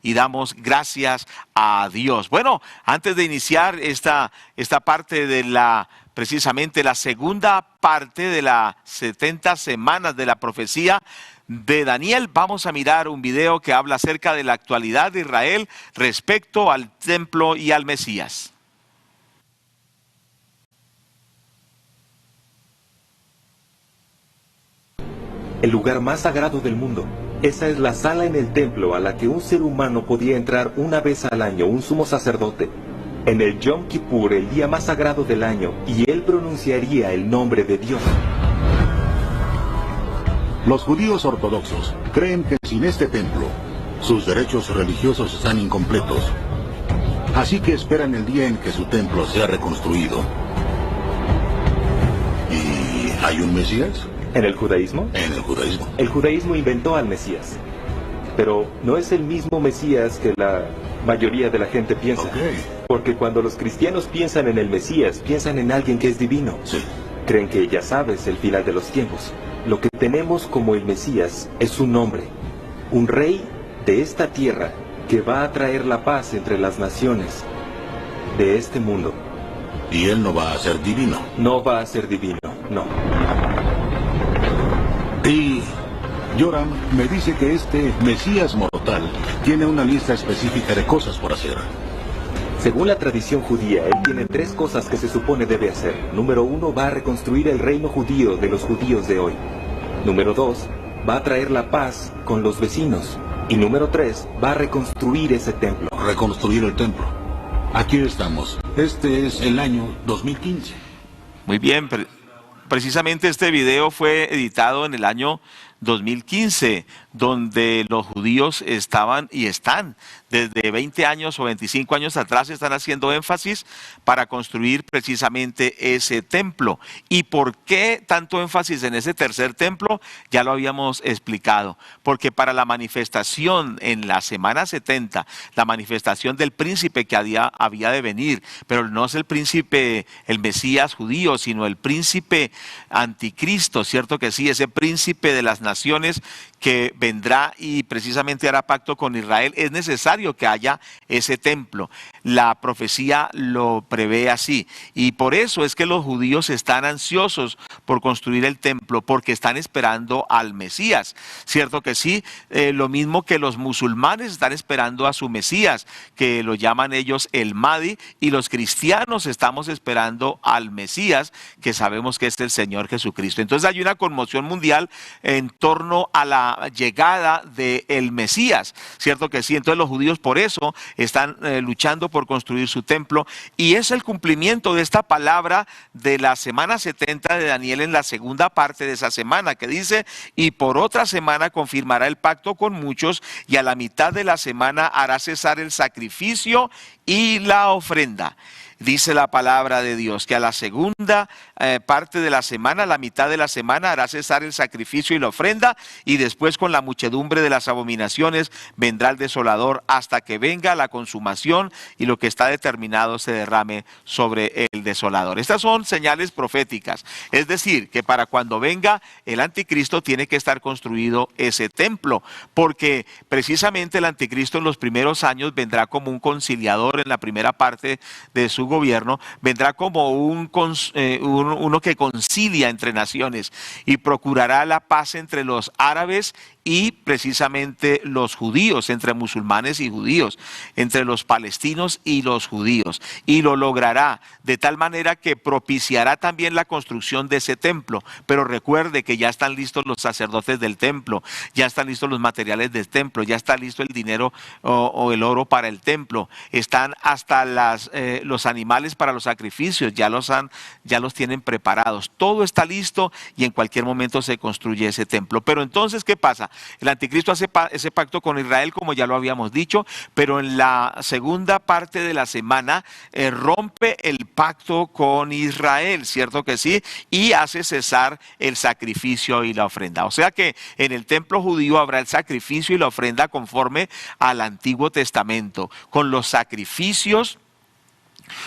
y damos gracias a Dios. Bueno, antes de iniciar esta parte de precisamente la segunda parte de las 70 semanas de la profecía de Daniel, vamos a mirar un video que habla acerca de la actualidad de Israel respecto al templo y al Mesías. El lugar más sagrado del mundo. Esa es la sala en el templo a la que un ser humano podía entrar una vez al año, un sumo sacerdote, en el Yom Kippur, el día más sagrado del año, y él pronunciaría el nombre de Dios. Los judíos ortodoxos creen que sin este templo, sus derechos religiosos están incompletos. Así que esperan el día en que su templo sea reconstruido. ¿Y hay un Mesías? ¿En el judaísmo? En el judaísmo. El judaísmo inventó al Mesías. Pero no es el mismo Mesías que la mayoría de la gente piensa. Okay. Porque cuando los cristianos piensan en el Mesías, piensan en alguien que es divino. Sí. Creen que ya sabes el final de los tiempos. Lo que tenemos como el Mesías es un hombre, un rey de esta tierra que va a traer la paz entre las naciones de este mundo. Y él no va a ser divino. No va a ser divino, no. Y Joram me dice que este Mesías mortal tiene una lista específica de cosas por hacer. Según la tradición judía, él tiene 3 cosas que se supone debe hacer. Número 1, va a reconstruir el reino judío de los judíos de hoy. Número 2, va a traer la paz con los vecinos. Y número 3, va a reconstruir ese templo. Reconstruir el templo. Aquí estamos. Este es el año 2015. Muy bien, precisamente este video fue editado en el año 2015, donde los judíos estaban y están desde 20 años o 25 años atrás, están haciendo énfasis para construir precisamente ese templo. ¿Y por qué tanto énfasis en ese tercer templo? Ya lo habíamos explicado, porque para la manifestación en la semana 70, la manifestación del príncipe que había de venir, pero no es el príncipe, el Mesías judío, sino el príncipe anticristo, ¿cierto que sí? Ese príncipe de las naciones que vendrá y precisamente hará pacto con Israel. Es necesario que haya ese templo. La profecía lo prevé así, y por eso es que los judíos están ansiosos por construir el templo, porque están esperando al Mesías, cierto que sí. Lo mismo que los musulmanes están esperando a su Mesías, que lo llaman ellos el Mahdi, y los cristianos estamos esperando al Mesías, que sabemos que es el Señor Jesucristo. Entonces hay una conmoción mundial en torno a la llegada del Mesías, cierto que sí. Entonces los judíos por eso están luchando por construir su templo, y es el cumplimiento de esta palabra de la semana 70 de Daniel en la segunda parte de esa semana, que dice: y por otra semana confirmará el pacto con muchos, y a la mitad de la semana hará cesar el sacrificio y la ofrenda. Dice la palabra de Dios que a la segunda parte de la semana, a la mitad de la semana, hará cesar el sacrificio y la ofrenda, y después con la muchedumbre de las abominaciones vendrá el desolador, hasta que venga la consumación y lo que está determinado se derrame sobre el desolador. Estas son señales proféticas, es decir, que para cuando venga el anticristo tiene que estar construido ese templo, porque precisamente el anticristo en los primeros años vendrá como un conciliador. En la primera parte de su gobierno vendrá como uno que concilia entre naciones y procurará la paz entre los árabes y precisamente los judíos, entre musulmanes y judíos, entre los palestinos y los judíos, y lo logrará de tal manera que propiciará también la construcción de ese templo. Pero recuerde que ya están listos los sacerdotes del templo, ya están listos los materiales del templo, ya está listo el dinero o el oro para el templo, están hasta los animales para los sacrificios, ya los tienen preparados, todo está listo, y en cualquier momento se construye ese templo. Pero entonces, ¿qué pasa? El anticristo hace ese pacto con Israel, como ya lo habíamos dicho, pero en la segunda parte de la semana rompe el pacto con Israel, ¿cierto que sí? Y hace cesar el sacrificio y la ofrenda. O sea que en el templo judío habrá el sacrificio y la ofrenda conforme al Antiguo Testamento, con los sacrificios,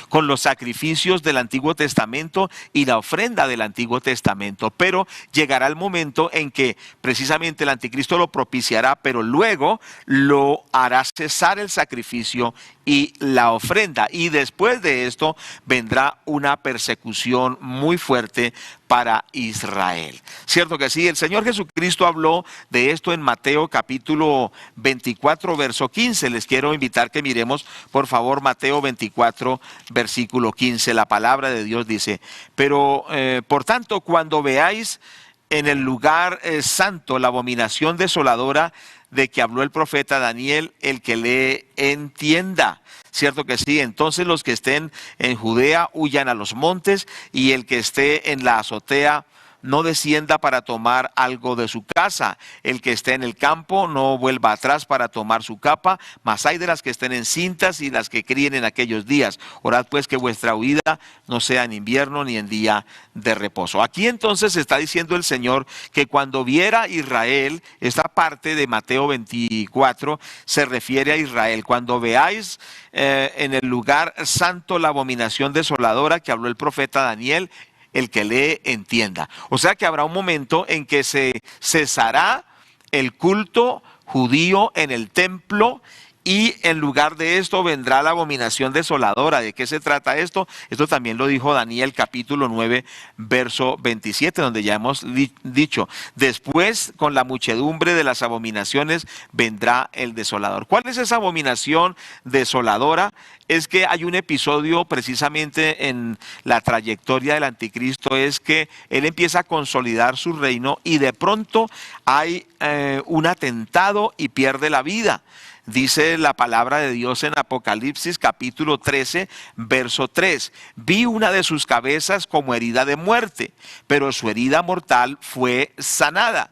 con los sacrificios del Antiguo Testamento y la ofrenda del Antiguo Testamento. Pero llegará el momento en que precisamente el anticristo lo propiciará, pero luego lo hará cesar el sacrificio y la ofrenda. Y después de esto vendrá una persecución muy fuerte para Israel. Cierto que sí, el Señor Jesucristo habló de esto en Mateo capítulo 24, verso 15. Les quiero invitar que miremos, por favor, Mateo 24, versículo 15. La palabra de Dios dice: pero por tanto, cuando veáis en el lugar santo la abominación desoladora de que habló el profeta Daniel, el que lee entienda. Cierto que sí. Entonces los que estén en Judea huyan a los montes, y el que esté en la azotea no descienda para tomar algo de su casa. El que esté en el campo no vuelva atrás para tomar su capa. Mas hay de las que estén encintas y las que críen en aquellos días. Orad pues que vuestra huida no sea en invierno ni en día de reposo. Aquí entonces está diciendo el Señor que cuando viera Israel, esta parte de Mateo 24 se refiere a Israel. Cuando veáis en el lugar santo la abominación desoladora que habló el profeta Daniel, el que lee entienda. O sea que habrá un momento en que se cesará el culto judío en el templo, y en lugar de esto vendrá la abominación desoladora. ¿De qué se trata esto? Esto también lo dijo Daniel capítulo 9, verso 27, donde ya hemos dicho: después con la muchedumbre de las abominaciones vendrá el desolador. ¿Cuál es esa abominación desoladora? Es que hay un episodio precisamente en la trayectoria del anticristo, es que él empieza a consolidar su reino y de pronto hay un atentado y pierde la vida. Dice la palabra de Dios en Apocalipsis capítulo 13, verso 3: vi una de sus cabezas como herida de muerte, pero su herida mortal fue sanada.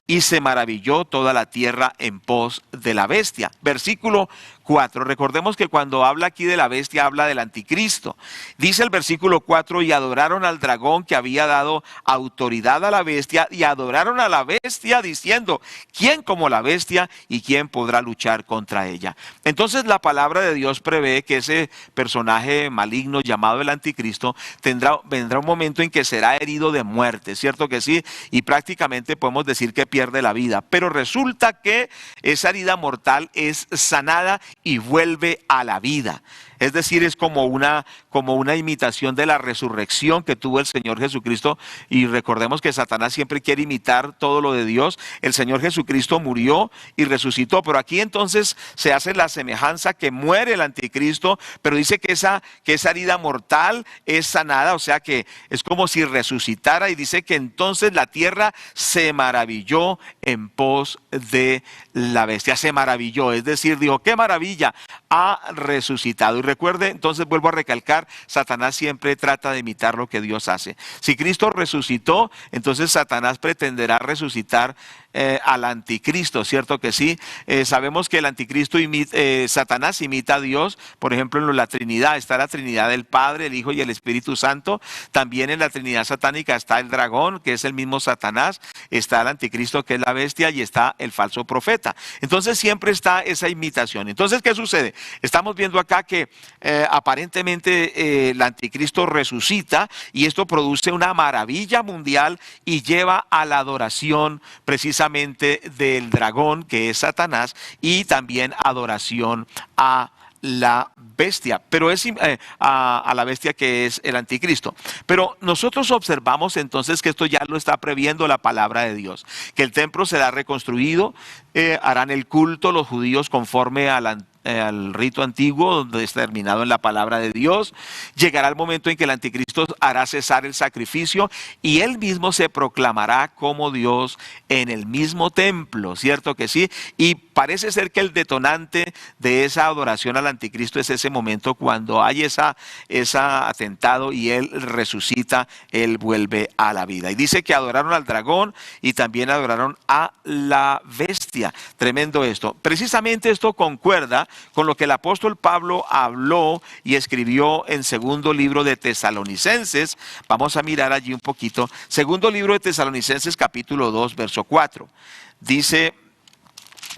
Y se maravilló toda la tierra en pos de la bestia. Versículo 4. Recordemos que cuando habla aquí de la bestia, habla del anticristo. Dice el versículo 4: y adoraron al dragón que había dado autoridad a la bestia, y adoraron a la bestia diciendo: ¿quién como la bestia y quién podrá luchar contra ella? Entonces la palabra de Dios prevé que ese personaje maligno llamado el anticristo vendrá un momento en que será herido de muerte, ¿cierto que sí? Y prácticamente podemos decir que pierde la vida, pero resulta que esa herida mortal es sanada y vuelve a la vida. Es decir, es como una imitación de la resurrección que tuvo el Señor Jesucristo. Y recordemos que Satanás siempre quiere imitar todo lo de Dios. El Señor Jesucristo murió y resucitó, pero aquí entonces se hace la semejanza que muere el anticristo, pero dice que esa herida mortal es sanada, o sea que es como si resucitara, y dice que entonces la tierra se maravilló en pos de la bestia. Se maravilló, es decir, dijo: ¡qué maravilla! Ha resucitado. Y recuerde, entonces vuelvo a recalcar, Satanás siempre trata de imitar lo que Dios hace. Si Cristo resucitó, entonces Satanás pretenderá resucitar al anticristo, ¿cierto que sí? Sabemos que el anticristo Satanás imita a Dios. Por ejemplo, en la Trinidad está la Trinidad del Padre, el Hijo y el Espíritu Santo. También en la Trinidad satánica está el dragón, que es el mismo Satanás, está el anticristo, que es la bestia, y está el falso profeta. Entonces siempre está esa imitación. Entonces, ¿qué sucede? Estamos viendo acá que aparentemente el anticristo resucita, y esto produce una maravilla mundial y lleva a la adoración precisamente del dragón, que es Satanás, y también adoración a la bestia, pero es a la bestia, que es el anticristo. Pero nosotros observamos entonces que esto ya lo está previendo la palabra de Dios, que el templo será reconstruido, harán el culto los judíos conforme al rito antiguo, donde está terminado en la palabra de Dios. Llegará el momento en que el anticristo hará cesar el sacrificio, y él mismo se proclamará como Dios en el mismo templo, ¿cierto que sí? Y parece ser que el detonante de esa adoración al anticristo es ese momento cuando hay ese atentado y él resucita, él vuelve a la vida. Y dice que adoraron al dragón y también adoraron a la bestia. Tremendo esto. Precisamente esto concuerda con lo que el apóstol Pablo habló y escribió en segundo libro de Tesalonicenses. Vamos a mirar allí un poquito. Segundo libro de Tesalonicenses capítulo 2, verso 4. Dice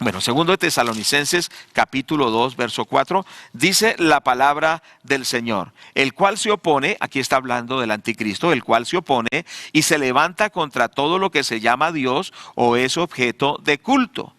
Bueno, segundo de Tesalonicenses, capítulo 2, verso 4, dice la palabra del Señor, el cual se opone, aquí está hablando del anticristo, el cual se opone y se levanta contra todo lo que se llama Dios o es objeto de culto,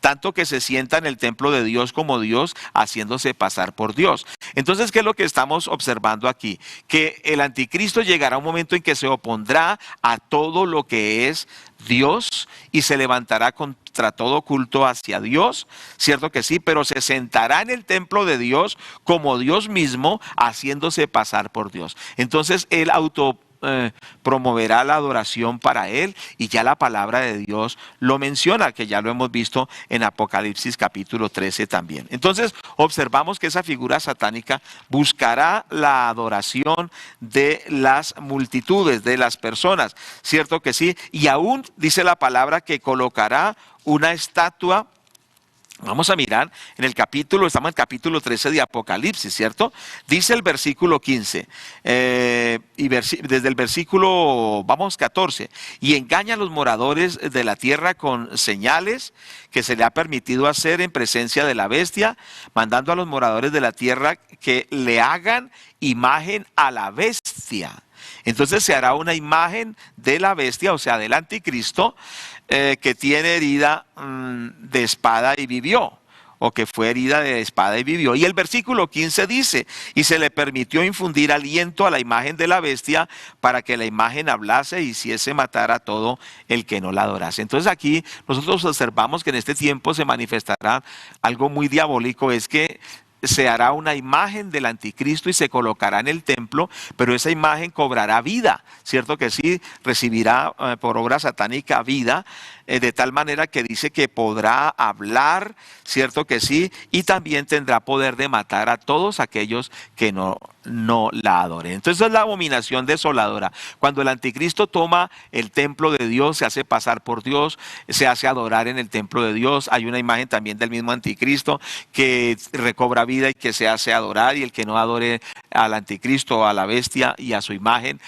tanto que se sienta en el templo de Dios como Dios, haciéndose pasar por Dios. Entonces, ¿qué es lo que estamos observando aquí? Que el anticristo llegará un momento en que se opondrá a todo lo que es Dios y se levantará contra todo culto hacia Dios, cierto que sí, pero se sentará en el templo de Dios como Dios mismo, haciéndose pasar por Dios. Entonces, él promoverá la adoración para él, y ya la palabra de Dios lo menciona, que ya lo hemos visto en Apocalipsis capítulo 13 también. Entonces observamos que esa figura satánica buscará la adoración de las multitudes, de las personas, cierto que sí, y aún dice la palabra que colocará una estatua. Vamos a mirar en el capítulo, estamos en el capítulo 13 de Apocalipsis, ¿cierto? Dice el versículo 15, desde el versículo, 14, y engaña a los moradores de la tierra con señales que se le ha permitido hacer en presencia de la bestia, mandando a los moradores de la tierra que le hagan imagen a la bestia. Entonces se hará una imagen de la bestia, o sea, del anticristo, que tiene herida de espada y vivió, o que fue herida de espada y vivió. Y el versículo 15 dice, y se le permitió infundir aliento a la imagen de la bestia para que la imagen hablase y hiciese matar a todo el que no la adorase. Entonces aquí nosotros observamos que en este tiempo se manifestará algo muy diabólico, es que se hará una imagen del anticristo y se colocará en el templo, pero esa imagen cobrará vida, cierto que sí, recibirá por obra satánica vida, de tal manera que dice que podrá hablar, cierto que sí, y también tendrá poder de matar a todos aquellos que no la adoren. Entonces es la abominación desoladora. Cuando el anticristo toma el templo de Dios, se hace pasar por Dios, se hace adorar en el templo de Dios. Hay una imagen también del mismo anticristo que recobra vida y que se hace adorar, y el que no adore al anticristo o a la bestia y a su imagen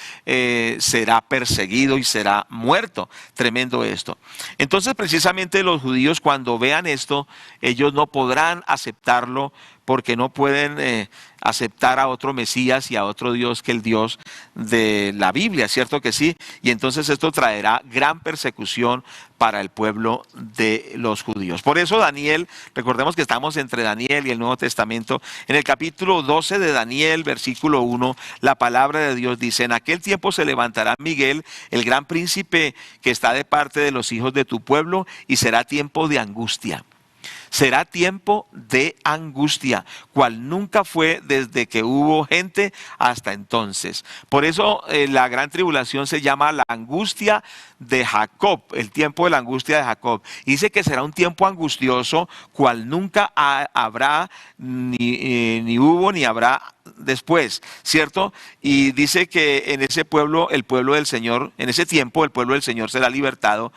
será perseguido y será muerto. Tremendo esto. Entonces precisamente los judíos, cuando vean esto, ellos no podrán aceptarlo, porque no pueden aceptar a otro Mesías y a otro Dios que el Dios de la Biblia, ¿cierto que sí? Y entonces esto traerá gran persecución para el pueblo de los judíos. Por eso Daniel, recordemos que estamos entre Daniel y el Nuevo Testamento, en el capítulo 12 de Daniel, versículo 1, la palabra de Dios dice, en aquel tiempo se levantará Miguel, el gran príncipe que está de parte de los hijos de tu pueblo, y será tiempo de angustia. Será tiempo de angustia, cual nunca fue desde que hubo gente hasta entonces. Por eso la gran tribulación se llama la angustia de Jacob, el tiempo de la angustia de Jacob. Y dice que será un tiempo angustioso, cual nunca habrá, ni hubo, ni habrá después, ¿cierto? Y dice que en ese pueblo, el pueblo del Señor, en ese tiempo el pueblo del Señor será libertado,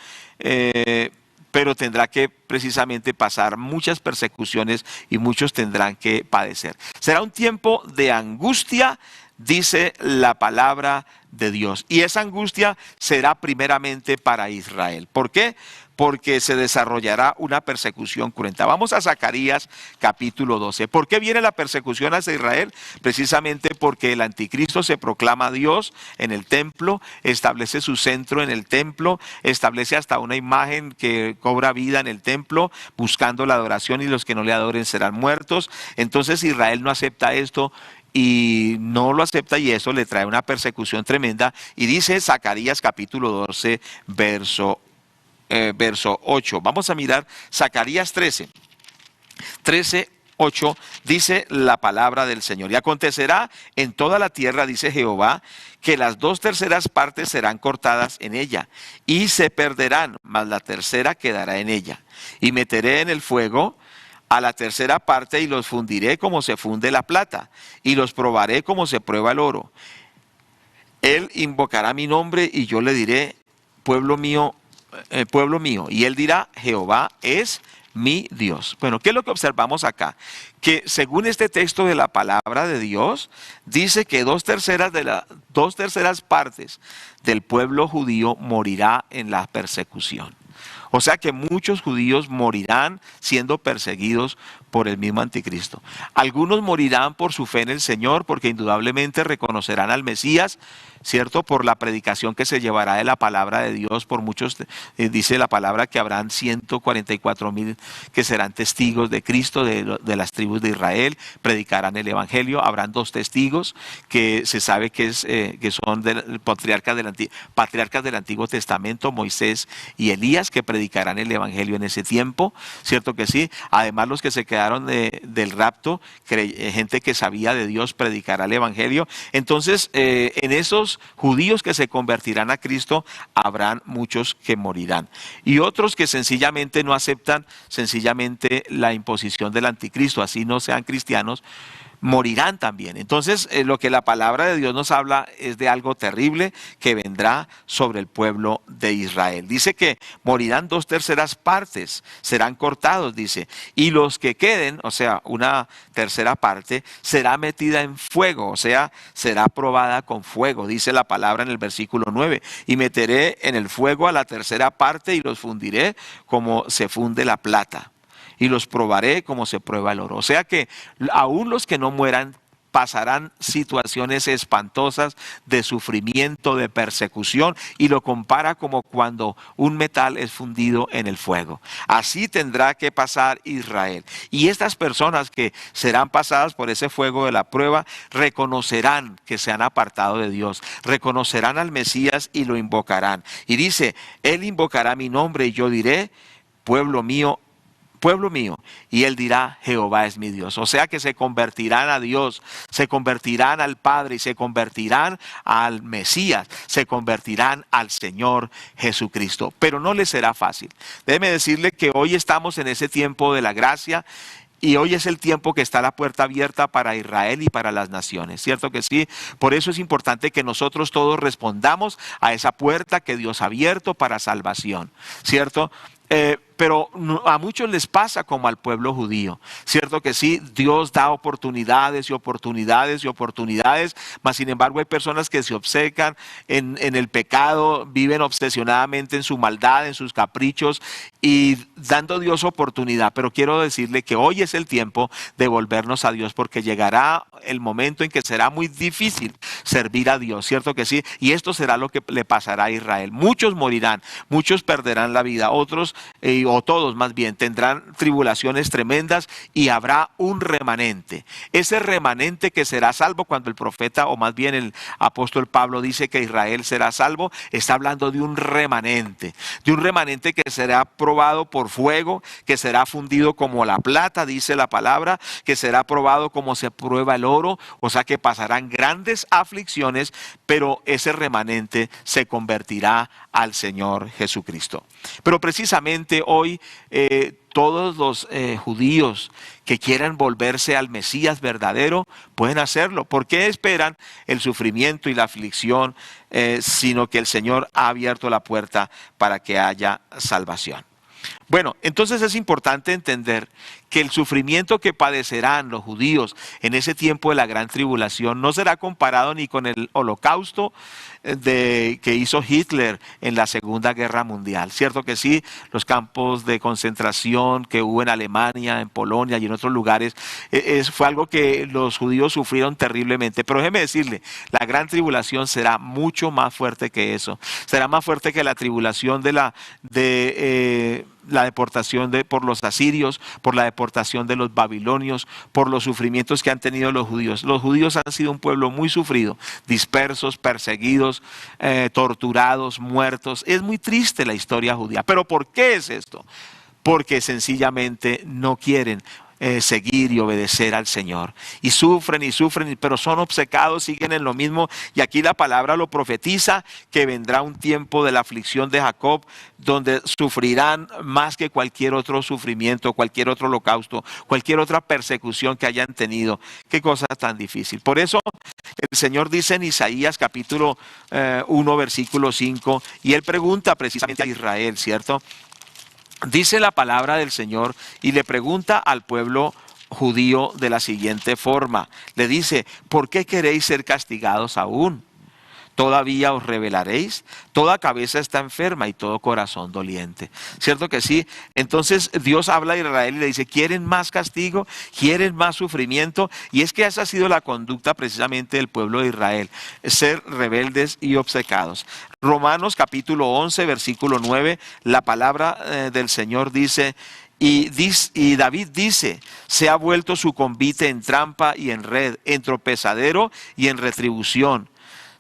pero tendrá que precisamente pasar muchas persecuciones y muchos tendrán que padecer. Será un tiempo de angustia, dice la palabra de Dios. Y esa angustia será primeramente para Israel. ¿Por qué? Porque se desarrollará una persecución cruenta. Vamos a Zacarías capítulo 12. ¿Por qué viene la persecución hacia Israel? Precisamente porque el anticristo se proclama Dios en el templo, establece su centro en el templo, establece hasta una imagen que cobra vida en el templo, buscando la adoración, y los que no le adoren serán muertos. Entonces Israel no acepta esto, y no lo acepta, y eso le trae una persecución tremenda. Y dice Zacarías capítulo 12, verso 8. Vamos a mirar Zacarías 13, 8, dice la palabra del Señor. Y acontecerá en toda la tierra, dice Jehová, que las 2/3 partes serán cortadas en ella, y se perderán, mas la tercera quedará en ella. Y meteré en el fuego a la tercera parte, y los fundiré como se funde la plata, y los probaré como se prueba el oro. Él invocará mi nombre, y yo le diré, pueblo mío, y él dirá, Jehová es mi Dios. Bueno, ¿qué es lo que observamos acá? Que según este texto de la palabra de Dios, dice que 2/3 partes del pueblo judío morirá en la persecución. O sea que muchos judíos morirán siendo perseguidos por el mismo anticristo. Algunos morirán por su fe en el Señor, porque indudablemente reconocerán al Mesías, ¿cierto? Por la predicación que se llevará de la palabra de Dios por muchos, dice la palabra que habrán 144,000 que serán testigos de Cristo de las tribus de Israel, predicarán el Evangelio. Habrán 2 testigos que se sabe que son patriarcas del Antiguo Testamento, Moisés y Elías, que predicarán el Evangelio en ese tiempo, ¿cierto que sí? Además, los que se quedaron del rapto, gente que sabía de Dios, predicará el Evangelio. Entonces, en esos judíos que se convertirán a Cristo, habrán muchos que morirán. Y otros que sencillamente no aceptan sencillamente la imposición del anticristo, así no sean cristianos, morirán también. Entonces, lo que la palabra de Dios nos habla es de algo terrible que vendrá sobre el pueblo de Israel. Dice que morirán 2/3 partes, serán cortados, dice, y los que queden, o sea, 1/3 parte, será metida en fuego, o sea, será probada con fuego, dice la palabra en el versículo 9, y meteré en el fuego a la 1/3 parte y los fundiré como se funde la plata. Y los probaré como se prueba el oro. O sea que aún los que no mueran pasarán situaciones espantosas de sufrimiento, de persecución, y lo compara como cuando un metal es fundido en el fuego. Así tendrá que pasar Israel. Y estas personas que serán pasadas por ese fuego de la prueba reconocerán que se han apartado de Dios, reconocerán al Mesías y lo invocarán. Y dice, Él invocará mi nombre y yo diré, pueblo mío, y él dirá, Jehová es mi Dios. O sea que se convertirán a Dios, se convertirán al Padre y se convertirán al Mesías, se convertirán al Señor Jesucristo. Pero no les será fácil. Déjeme decirle que hoy estamos en ese tiempo de la gracia. Y hoy es el tiempo que está la puerta abierta para Israel y para las naciones, ¿cierto que sí? Por eso es importante que nosotros todos respondamos a esa puerta que Dios ha abierto para salvación, ¿cierto? Pero a muchos les pasa como al pueblo judío, ¿cierto que sí? Dios da oportunidades y oportunidades y oportunidades, mas sin embargo hay personas que se obcecan en el pecado, viven obsesionadamente en su maldad, en sus caprichos y dando a Dios oportunidad. Pero quiero decirle que hoy es el tiempo de volvernos a Dios, porque llegará el momento en que será muy difícil servir a Dios, ¿cierto que sí? Y esto será lo que le pasará a Israel. Muchos morirán, muchos perderán la vida, otros o todos más bien, tendrán tribulaciones tremendas y habrá un remanente. Ese remanente que será salvo, cuando el profeta o más bien el apóstol Pablo dice que Israel será salvo, está hablando de un remanente que será probado por fuego, que será fundido como la plata, dice la palabra, que será probado como se prueba el oro, o sea que pasarán grandes aflicciones, pero ese remanente se convertirá al Señor Jesucristo. Pero precisamente hoy todos los judíos que quieran volverse al Mesías verdadero pueden hacerlo. ¿Por qué esperan el sufrimiento y la aflicción, sino que el Señor ha abierto la puerta para que haya salvación? Bueno, entonces es importante entender que el sufrimiento que padecerán los judíos en ese tiempo de la gran tribulación no será comparado ni con el holocausto que hizo Hitler en la Segunda Guerra Mundial. Cierto que sí, los campos de concentración que hubo en Alemania, en Polonia y en otros lugares, fue algo que los judíos sufrieron terriblemente. Pero déjeme decirle, la gran tribulación será mucho más fuerte que eso. Será más fuerte que la tribulación de la deportación por los asirios, por la deportación de los babilonios, por los sufrimientos que han tenido los judíos. Los judíos han sido un pueblo muy sufrido, dispersos, perseguidos, torturados, muertos. Es muy triste la historia judía. ¿Pero por qué es esto? Porque sencillamente no quieren seguir y obedecer al Señor. Y sufren, pero son obcecados, siguen en lo mismo. Y aquí la palabra lo profetiza, que vendrá un tiempo de la aflicción de Jacob, donde sufrirán más que cualquier otro sufrimiento, cualquier otro holocausto, cualquier otra persecución que hayan tenido. Qué cosa tan difícil. Por eso el Señor dice en Isaías capítulo 1 versículo 5, y Él pregunta precisamente a Israel, ¿cierto? Dice la palabra del Señor y le pregunta al pueblo judío de la siguiente forma. Le dice, ¿por qué queréis ser castigados aún? ¿Todavía os rebelaréis? Toda cabeza está enferma y todo corazón doliente. ¿Cierto que sí? Entonces Dios habla a Israel y le dice, ¿quieren más castigo? ¿Quieren más sufrimiento? Y es que esa ha sido la conducta precisamente del pueblo de Israel, ser rebeldes y obcecados. Romanos capítulo 11, versículo 9, la palabra del Señor dice, y David dice, se ha vuelto su convite en trampa y en red, en tropezadero y en retribución.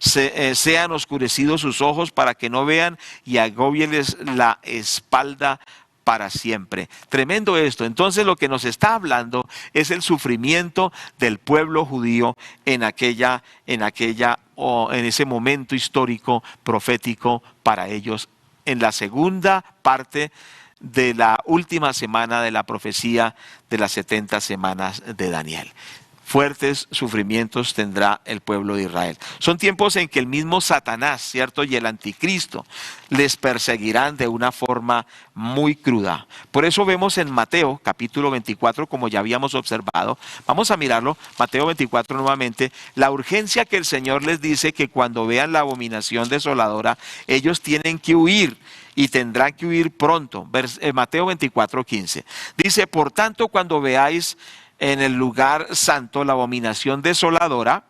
Sean oscurecidos sus ojos para que no vean y agóbieles la espalda para siempre. Tremendo esto. Entonces lo que nos está hablando es el sufrimiento del pueblo judío en ese momento histórico, profético para ellos, en la segunda parte de la última semana de la profecía de las 70 semanas de Daniel. Fuertes sufrimientos tendrá el pueblo de Israel. Son tiempos en que el mismo Satanás, ¿cierto? Y el anticristo les perseguirán de una forma muy cruda. Por eso vemos en Mateo capítulo 24, como ya habíamos observado, vamos a mirarlo, Mateo 24 nuevamente, la urgencia que el Señor les dice que cuando vean la abominación desoladora, ellos tienen que huir. Y tendrán que huir pronto. Mateo 24, 15. Dice, por tanto, cuando veáis en el lugar santo la abominación desoladora,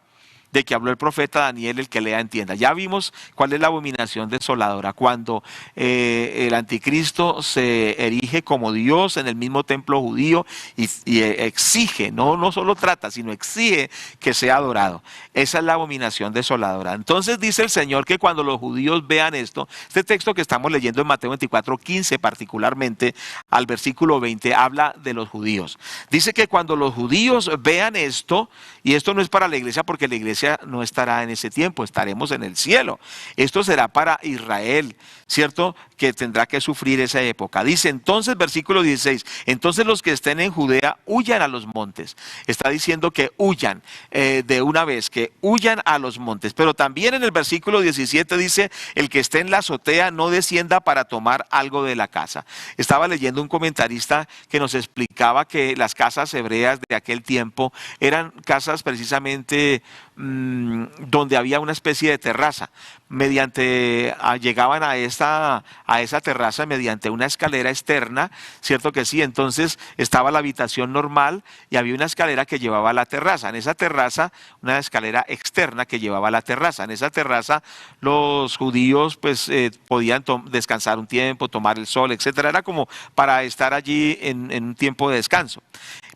de que habló el profeta Daniel, el que lea entienda. Ya vimos cuál es la abominación desoladora, cuando el anticristo se erige como Dios en el mismo templo judío y exige, no solo trata, sino exige que sea adorado. Esa es la abominación desoladora. Entonces dice el Señor que cuando los judíos vean esto, este texto que estamos leyendo en Mateo 24, 15 particularmente, al versículo 20, habla de los judíos. Dice que cuando los judíos vean esto, y esto no es para la iglesia porque la iglesia no estará en ese tiempo, estaremos en el cielo. Esto será para Israel, ¿cierto? Que tendrá que sufrir esa época. Dice entonces, versículo 16, entonces los que estén en Judea huyan a los montes. Está diciendo que huyan de una vez, que huyan a los montes. Pero también en el versículo 17 dice, el que esté en la azotea no descienda para tomar algo de la casa. Estaba leyendo un comentarista que nos explicaba que las casas hebreas de aquel tiempo eran casas precisamente donde había una especie de terraza. Llegaban a esa terraza mediante una escalera externa, ¿cierto que sí? Entonces estaba la habitación normal y había una escalera que llevaba a la terraza. En esa terraza, una escalera externa que llevaba a la terraza. En esa terraza los judíos pues podían descansar un tiempo, tomar el sol, etcétera. Era como para estar allí en un tiempo de descanso.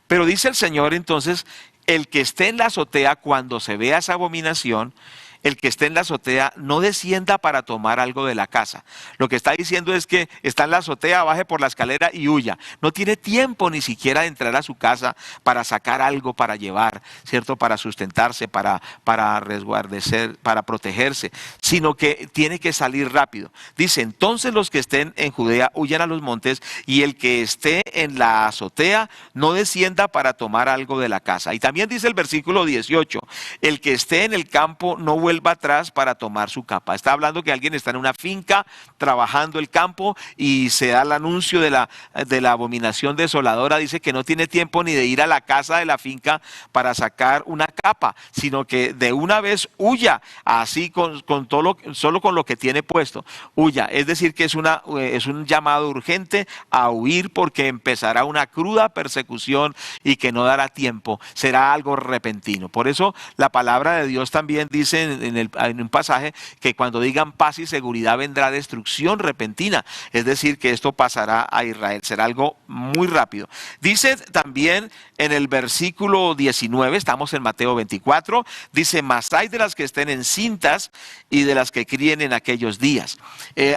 Pero dice el Señor entonces, el que esté en la azotea cuando se vea esa abominación, el que esté en la azotea no descienda para tomar algo de la casa. Lo que está diciendo es que está en la azotea, baje por la escalera y huya. No tiene tiempo ni siquiera de entrar a su casa para sacar algo para llevar, ¿cierto? Para sustentarse, para resguardecer, para protegerse, sino que tiene que salir rápido. Dice, entonces los que estén en Judea huyan a los montes y el que esté en la azotea no descienda para tomar algo de la casa. Y también dice el versículo 18, el que esté en el campo no vuelva atrás para tomar su capa. Está hablando que alguien está en una finca trabajando el campo y se da el anuncio de la abominación desoladora. Dice que no tiene tiempo ni de ir a la casa de la finca para sacar una capa, sino que de una vez huya, así con todo solo con lo que tiene puesto. Huya, es decir que es un llamado urgente a huir porque empezará una cruda persecución y que no dará tiempo, será algo repentino. Por eso la palabra de Dios también dice en un pasaje que cuando digan paz y seguridad vendrá destrucción repentina, es decir que esto pasará a Israel, será algo muy rápido. Dice también en el versículo 19, estamos en Mateo 24, dice, mas hay de las que estén encintas y de las que críen en aquellos días.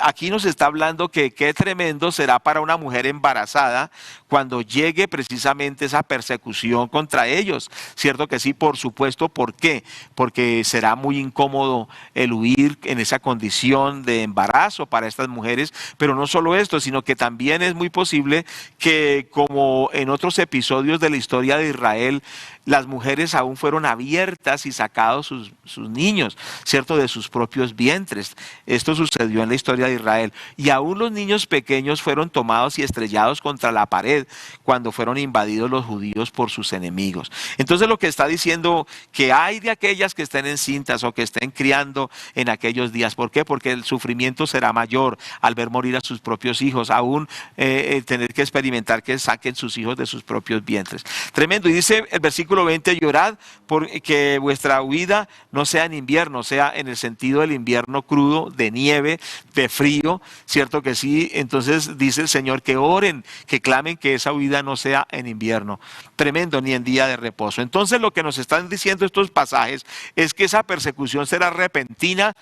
Aquí nos está hablando que qué tremendo será para una mujer embarazada cuando llegue precisamente esa persecución contra ellos, ¿cierto que sí? Por supuesto, ¿por qué? Porque será muy incómodo el huir en esa condición de embarazo para estas mujeres, pero no solo esto, sino que también es muy posible que, como en otros episodios de la historia de Israel, las mujeres aún fueron abiertas y sacados sus niños, ¿cierto? De sus propios vientres. Esto sucedió en la historia de Israel. Y aún los niños pequeños fueron tomados y estrellados contra la pared cuando fueron invadidos los judíos por sus enemigos. Entonces lo que está diciendo, que hay de aquellas que estén encintas o que estén criando en aquellos días. ¿Por qué? Porque el sufrimiento será mayor al ver morir a sus propios hijos, aún tener que experimentar que saquen sus hijos de sus propios vientres. Tremendo. Y dice el versículo 20, llorad porque vuestra huida no sea en invierno, sea en el sentido del invierno crudo, de nieve, de frío, ¿cierto que sí? Entonces dice el Señor que oren, que clamen que esa huida no sea en invierno. Tremendo, ni en día de reposo. Entonces lo que nos están diciendo estos pasajes es que esa persecución será repentina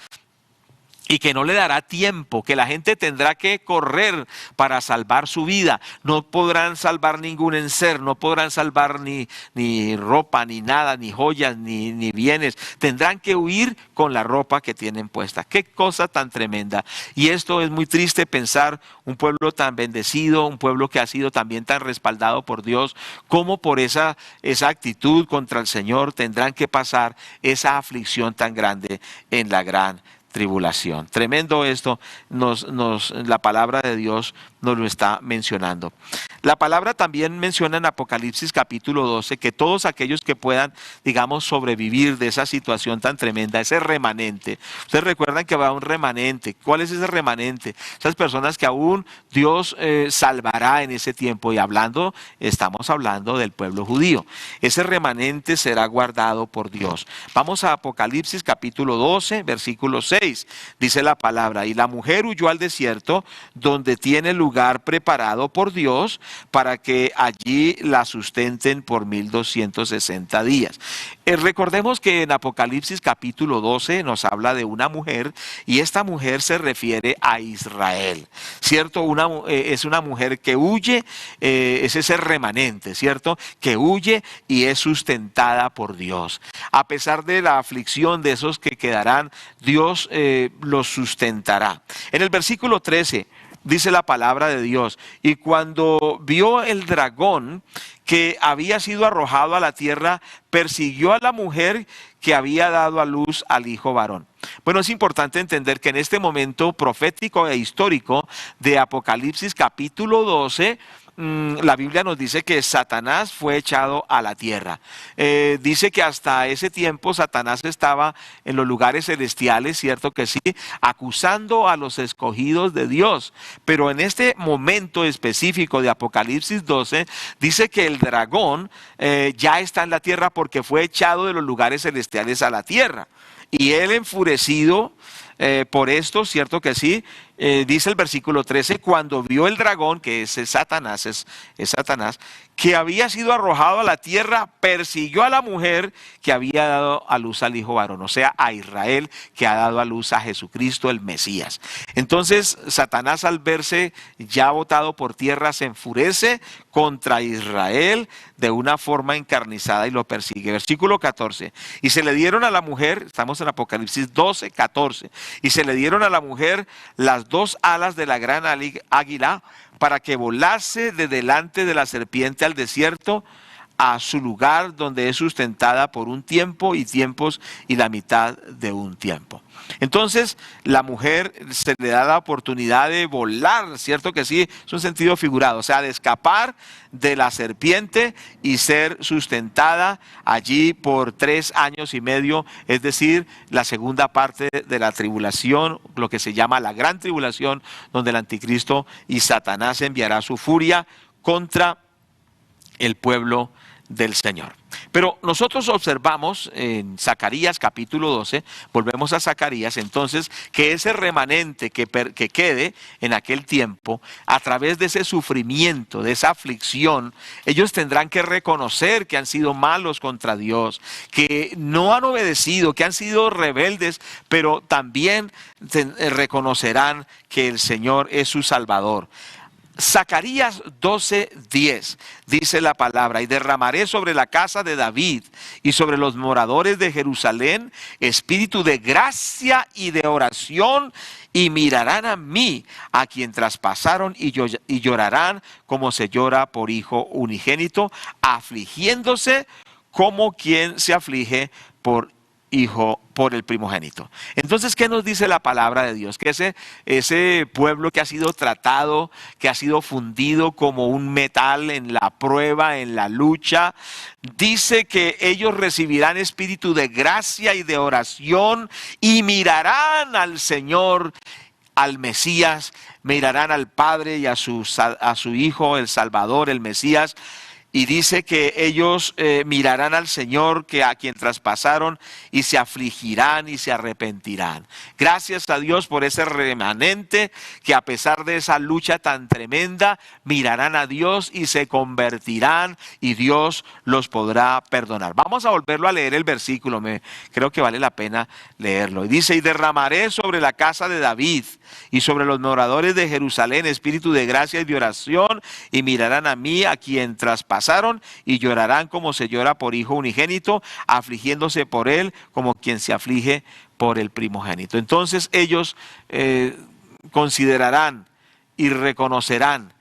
y que no le dará tiempo, que la gente tendrá que correr para salvar su vida. No podrán salvar ningún enser, no podrán salvar ni ropa, ni nada, ni joyas, ni bienes. Tendrán que huir con la ropa que tienen puesta. Qué cosa tan tremenda. Y esto es muy triste pensar, un pueblo tan bendecido, un pueblo que ha sido también tan respaldado por Dios, como por esa actitud contra el Señor tendrán que pasar esa aflicción tan grande en la gran tribulación. Tremendo esto, la palabra de Dios nos lo está mencionando. La palabra también menciona en Apocalipsis capítulo 12 que todos aquellos que puedan, digamos, sobrevivir de esa situación tan tremenda, ese remanente. Ustedes recuerdan que va un remanente. ¿Cuál es ese remanente? Esas personas que aún Dios salvará en ese tiempo, y estamos hablando del pueblo judío. Ese remanente será guardado por Dios. Vamos a Apocalipsis capítulo 12, versículo 6. Dice la palabra: y la mujer huyó al desierto, donde tiene lugar preparado por Dios para que allí la sustenten por 1260 días. Recordemos que en Apocalipsis capítulo 12 nos habla de una mujer, y esta mujer se refiere a Israel, ¿cierto? Es una mujer que huye, es ese remanente, ¿cierto? Que huye y es sustentada por Dios. A pesar de la aflicción de esos que quedarán, Dios los sustentará. En el versículo 13 dice la palabra de Dios: y cuando vio el dragón que había sido arrojado a la tierra, persiguió a la mujer que había dado a luz al hijo varón. Bueno, es importante entender que en este momento profético e histórico de Apocalipsis capítulo 12, la Biblia nos dice que Satanás fue echado a la tierra. Dice que hasta ese tiempo Satanás estaba en los lugares celestiales, cierto que sí, acusando a los escogidos de Dios. Pero en este momento específico de Apocalipsis 12, dice que el dragón ya está en la tierra porque fue echado de los lugares celestiales a la tierra. Y él, enfurecido por esto, cierto que sí, dice el versículo 13, cuando vio el dragón, que es Satanás, que había sido arrojado a la tierra, persiguió a la mujer que había dado a luz al hijo varón, o sea, a Israel, que ha dado a luz a Jesucristo el Mesías. Entonces Satanás, al verse ya botado por tierra, se enfurece contra Israel de una forma encarnizada y lo persigue. Versículo 14, y se le dieron a la mujer, estamos en Apocalipsis 12, 14, y se le dieron a la mujer las dos alas de la gran águila para que volase de delante de la serpiente al desierto, a su lugar donde es sustentada por un tiempo y tiempos y la mitad de un tiempo. Entonces la mujer se le da la oportunidad de volar, cierto que sí, es un sentido figurado, o sea, de escapar de la serpiente y ser sustentada allí por 3 años y medio, es decir, la segunda parte de la tribulación, lo que se llama la gran tribulación, donde el anticristo y Satanás enviará su furia contra el pueblo del Señor. Pero nosotros observamos en Zacarías capítulo 12, volvemos a Zacarías, entonces, que ese remanente que quede en aquel tiempo, a través de ese sufrimiento, de esa aflicción, ellos tendrán que reconocer que han sido malos contra Dios, que no han obedecido, que han sido rebeldes, pero también reconocerán que el Señor es su Salvador. Zacarías 12:10 dice la palabra: y derramaré sobre la casa de David y sobre los moradores de Jerusalén espíritu de gracia y de oración, y mirarán a mí, a quien traspasaron, y llorarán como se llora por hijo unigénito, afligiéndose como quien se aflige por hijo, por el primogénito. Entonces, ¿qué nos dice la palabra de Dios? Que ese pueblo que ha sido tratado, que ha sido fundido como un metal en la prueba, en la lucha, dice que ellos recibirán espíritu de gracia y de oración y mirarán al Señor, al Mesías, mirarán al Padre y a su Hijo, el Salvador, el Mesías. Y dice que ellos mirarán al Señor, que a quien traspasaron, y se afligirán y se arrepentirán. Gracias a Dios por ese remanente que, a pesar de esa lucha tan tremenda, mirarán a Dios y se convertirán, y Dios los podrá perdonar. Vamos a volverlo a leer el versículo, creo que vale la pena leerlo. Y dice: y derramaré sobre la casa de David y sobre los moradores de Jerusalén espíritu de gracia y de oración, y mirarán a mí, a quien traspasaron, y llorarán como se llora por hijo unigénito, afligiéndose por él como quien se aflige por el primogénito. Entonces ellos considerarán y reconocerán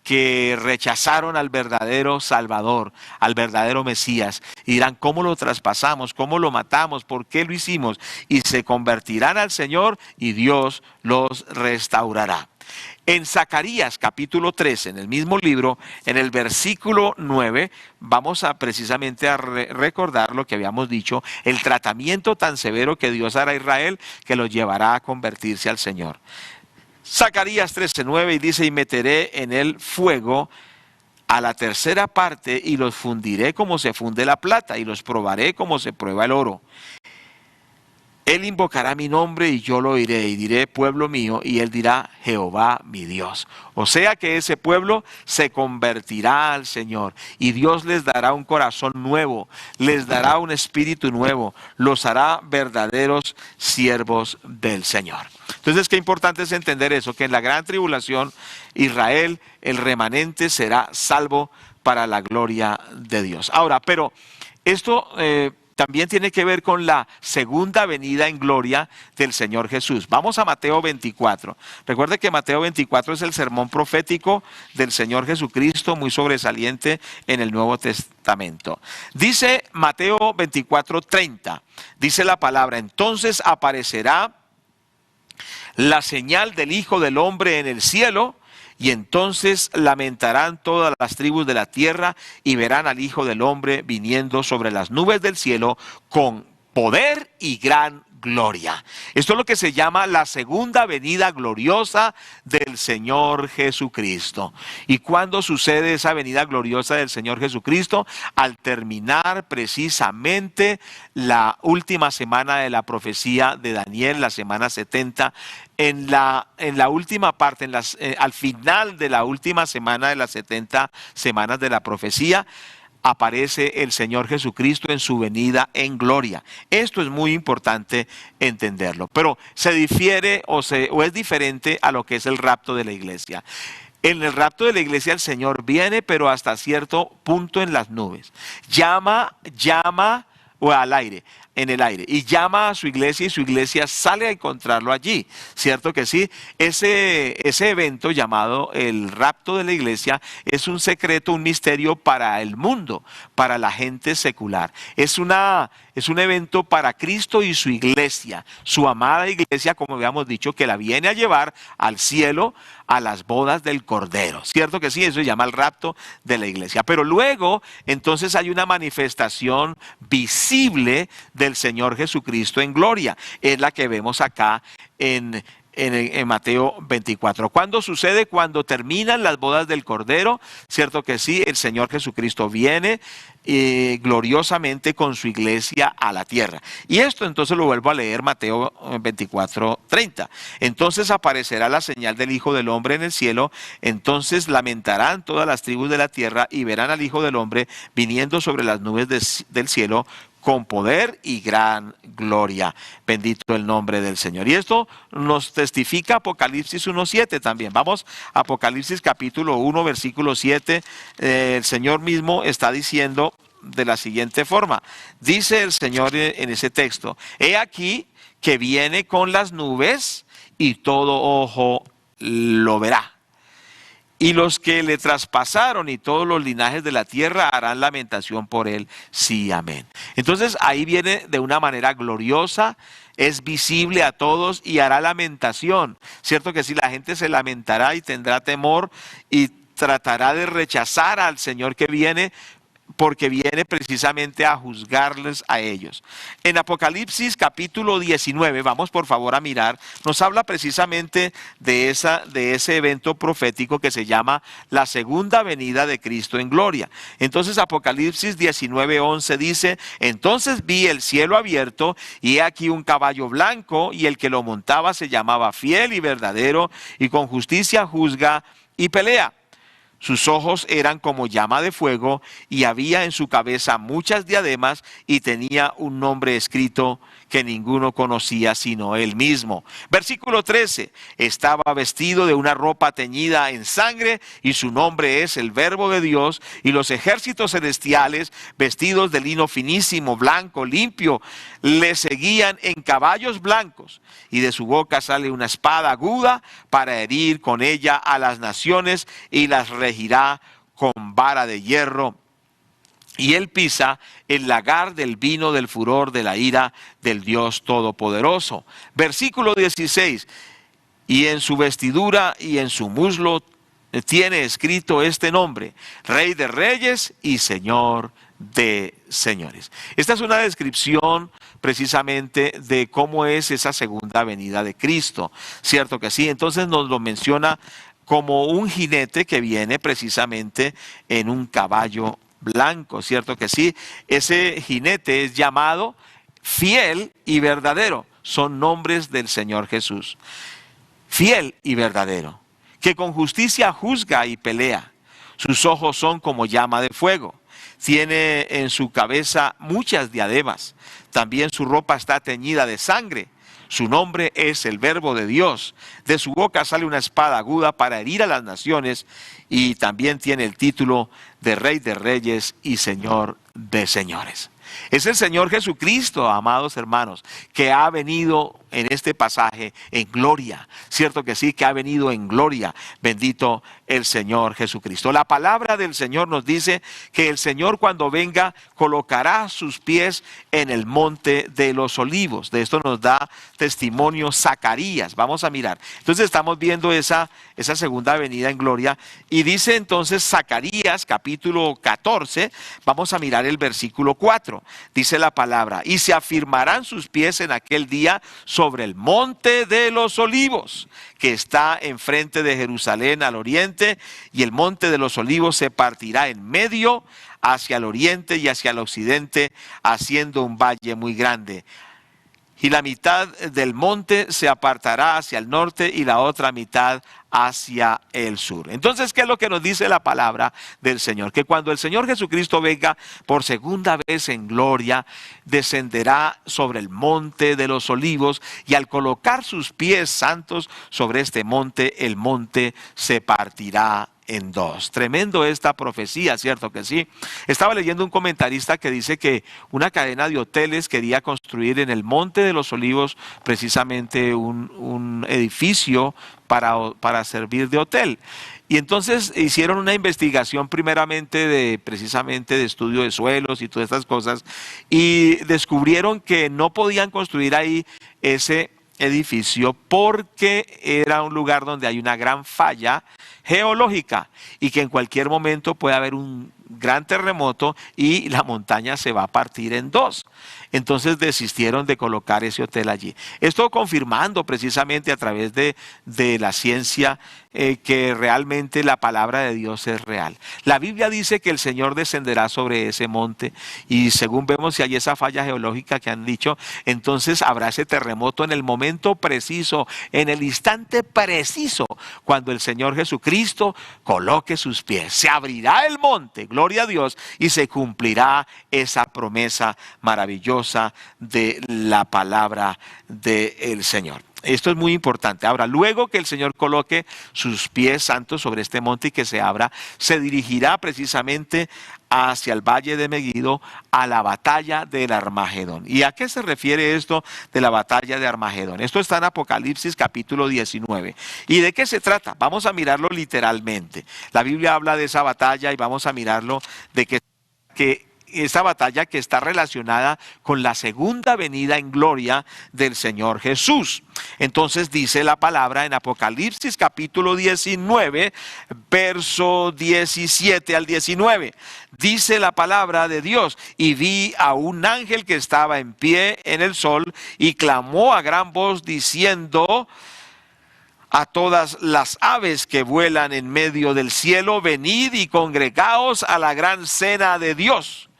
que rechazaron al verdadero Salvador, al verdadero Mesías, y dirán: ¿cómo lo traspasamos? ¿Cómo lo matamos? ¿Por qué lo hicimos? Y se convertirán al Señor, y Dios los restaurará. En Zacarías capítulo 13, en el mismo libro, en el versículo 9, vamos a precisamente a recordar lo que habíamos dicho, el tratamiento tan severo que Dios hará a Israel, que los llevará a convertirse al Señor. Zacarías 13:9, y dice: y meteré en el fuego a la tercera parte, y los fundiré como se funde la plata, y los probaré como se prueba el oro. Él invocará mi nombre y yo lo oiré, y diré: pueblo mío, y él dirá: Jehová mi Dios. O sea que ese pueblo se convertirá al Señor, y Dios les dará un corazón nuevo, les dará un espíritu nuevo, los hará verdaderos siervos del Señor. Entonces, qué importante es entender eso, que en la gran tribulación Israel, el remanente, será salvo para la gloria de Dios. Ahora, pero esto también tiene que ver con la segunda venida en gloria del Señor Jesús. Vamos a Mateo 24. Recuerde que Mateo 24 es el sermón profético del Señor Jesucristo, muy sobresaliente en el Nuevo Testamento. Dice Mateo 24:30, dice la palabra: entonces aparecerá la señal del Hijo del Hombre en el cielo, y entonces lamentarán todas las tribus de la tierra, y verán al Hijo del Hombre viniendo sobre las nubes del cielo con poder y gran gloria. Esto es lo que se llama la segunda venida gloriosa del Señor Jesucristo. ¿Y cuándo sucede esa venida gloriosa del Señor Jesucristo? Al terminar precisamente la última semana de la profecía de Daniel, la semana 70. En la última parte, al final de la última semana de las 70 semanas de la profecía, aparece el Señor Jesucristo en su venida en gloria. Esto es muy importante entenderlo, pero se difiere o es diferente a lo que es el rapto de la iglesia. En el rapto de la iglesia el Señor viene, pero hasta cierto punto en las nubes. Llama o en el aire, y llama a su iglesia, y su iglesia sale a encontrarlo allí. ¿Cierto que sí? Ese evento llamado el rapto de la iglesia es un secreto, un misterio para el mundo, para la gente secular. Es un evento para Cristo y su iglesia, su amada iglesia, como habíamos dicho, que la viene a llevar al cielo, a las bodas del Cordero. ¿Cierto que sí? Eso se llama el rapto de la iglesia. Pero luego, entonces, hay una manifestación visible del Señor Jesucristo en gloria. Es la que vemos acá en Mateo 24. ¿Cuándo sucede? Cuando terminan las bodas del Cordero. ¿Cierto que sí? El Señor Jesucristo viene gloriosamente con su iglesia a la tierra. Y esto entonces lo vuelvo a leer, Mateo 24:30. Entonces aparecerá la señal del Hijo del Hombre en el cielo, entonces lamentarán todas las tribus de la tierra, y verán al Hijo del Hombre viniendo sobre las nubes del cielo con poder y gran gloria. Bendito el nombre del Señor. Y esto nos testifica Apocalipsis 1:7 también. Vamos a Apocalipsis capítulo 1, versículo 7. El Señor mismo está diciendo de la siguiente forma. Dice el Señor en ese texto: he aquí que viene con las nubes, y todo ojo lo verá. Y los que le traspasaron y todos los linajes de la tierra harán lamentación por él. Sí, amén. Entonces ahí viene de una manera gloriosa, es visible a todos y hará lamentación. Cierto que sí, la gente se lamentará y tendrá temor y tratará de rechazar al Señor que viene, porque viene precisamente a juzgarles a ellos. En Apocalipsis capítulo 19, vamos por favor a mirar, nos habla precisamente de ese evento profético que se llama la segunda venida de Cristo en gloria. Entonces Apocalipsis 19:11 dice: entonces vi el cielo abierto y he aquí un caballo blanco, y el que lo montaba se llamaba Fiel y Verdadero, y con justicia juzga y pelea. Sus ojos eran como llama de fuego, y había en su cabeza muchas diademas, y tenía un nombre escrito que ninguno conocía sino él mismo. Versículo 13, estaba vestido de una ropa teñida en sangre, y su nombre es el Verbo de Dios, y los ejércitos celestiales, vestidos de lino finísimo, blanco, limpio, le seguían en caballos blancos, y de su boca sale una espada aguda para herir con ella a las naciones, y las regirá con vara de hierro. Y él pisa el lagar del vino del furor de la ira del Dios Todopoderoso. Versículo 16, y en su vestidura y en su muslo tiene escrito este nombre: Rey de Reyes y Señor de Señores. Esta es una descripción precisamente de cómo es esa segunda venida de Cristo, ¿cierto que sí? Entonces nos lo menciona como un jinete que viene precisamente en un caballo blanco, ¿cierto que sí? Ese jinete es llamado Fiel y Verdadero, son nombres del Señor Jesús. Fiel y verdadero, que con justicia juzga y pelea. Sus ojos son como llama de fuego. Tiene en su cabeza muchas diademas. También su ropa está teñida de sangre. Su nombre es el Verbo de Dios. De su boca sale una espada aguda para herir a las naciones, y también tiene el título de Rey de Reyes y Señor de Señores. Es el Señor Jesucristo, amados hermanos, que ha venido en este pasaje en gloria. Cierto que sí, que ha venido en gloria. Bendito el Señor Jesucristo. La palabra del Señor nos dice que el Señor, cuando venga, colocará sus pies en el monte de los olivos. De esto nos da testimonio Zacarías. Vamos a mirar. Entonces estamos viendo esa segunda venida en gloria. Y dice entonces Zacarías capítulo 14, vamos a mirar el versículo 4. Dice la palabra: y se afirmarán sus pies en aquel día sobre el monte de los olivos, que está enfrente de Jerusalén al oriente, y el monte de los olivos se partirá en medio hacia el oriente y hacia el occidente, haciendo un valle muy grande. Y la mitad del monte se apartará hacia el norte y la otra mitad hacia el sur. Entonces, ¿qué es lo que nos dice la palabra del Señor? Que cuando el Señor Jesucristo venga por segunda vez en gloria, descenderá sobre el monte de los olivos, y al colocar sus pies santos sobre este monte, el monte se partirá en dos. Tremendo esta profecía, ¿cierto que sí? Estaba leyendo un comentarista que dice que una cadena de hoteles quería construir en el Monte de los Olivos precisamente un edificio para servir de hotel. Y entonces hicieron una investigación primeramente precisamente de estudio de suelos y todas estas cosas, y descubrieron que no podían construir ahí ese edificio porque era un lugar donde hay una gran falla geológica, y que en cualquier momento puede haber un gran terremoto y la montaña se va a partir en dos. Entonces desistieron de colocar ese hotel allí. Esto confirmando precisamente a través de la ciencia que realmente la palabra de Dios es real. La Biblia dice que el Señor descenderá sobre ese monte, y según vemos, si hay esa falla geológica que han dicho, entonces habrá ese terremoto en el momento preciso, en el instante preciso, cuando el Señor Jesucristo coloque sus pies. Se abrirá el monte, gloria a Dios, y se cumplirá esa promesa maravillosa de la palabra del Señor. Esto es muy importante. Ahora, luego que el Señor coloque sus pies santos sobre este monte y que se abra, se dirigirá precisamente hacia el valle de Megiddo, a la batalla del Armagedón. ¿Y a qué se refiere esto de la batalla de Armagedón? Esto está en Apocalipsis capítulo 19. ¿Y de qué se trata? Vamos a mirarlo literalmente. La Biblia habla de esa batalla y vamos a mirarlo de que esta batalla que está relacionada con la segunda venida en gloria del Señor Jesús. Entonces dice la palabra en Apocalipsis capítulo 19, verso 17 al 19. Dice la palabra de Dios: y vi a un ángel que estaba en pie en el sol y clamó a gran voz diciendo a todas las aves que vuelan en medio del cielo: venid y congregaos a la gran cena de Dios,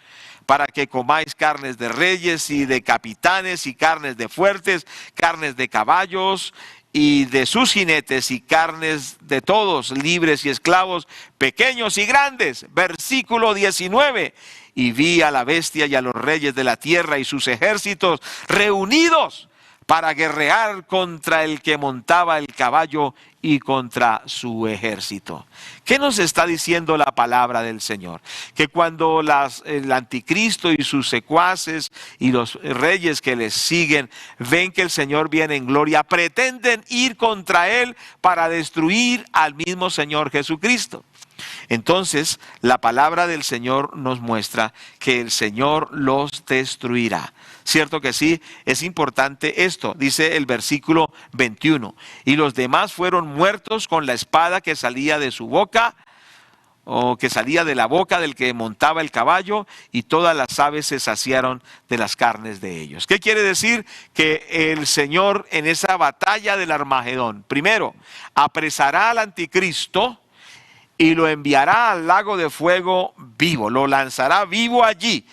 para que comáis carnes de reyes y de capitanes, y carnes de fuertes, carnes de caballos y de sus jinetes, y carnes de todos, libres y esclavos, pequeños y grandes. Versículo 19. Y vi a la bestia y a los reyes de la tierra y sus ejércitos reunidos para guerrear contra el que montaba el caballo y contra su ejército. ¿Qué nos está diciendo la palabra del Señor? Que cuando el anticristo y sus secuaces y los reyes que les siguen ven que el Señor viene en gloria, pretenden ir contra él para destruir al mismo Señor Jesucristo. Entonces, la palabra del Señor nos muestra que el Señor los destruirá. ¿Cierto que sí? Es importante esto. Dice el versículo 21. Y los demás fueron muertos con la espada que salía de su boca, o que salía de la boca del que montaba el caballo, y todas las aves se saciaron de las carnes de ellos. ¿Qué quiere decir? Que el Señor en esa batalla del Armagedón, primero, apresará al anticristo y lo enviará al lago de fuego vivo, lo lanzará vivo allí.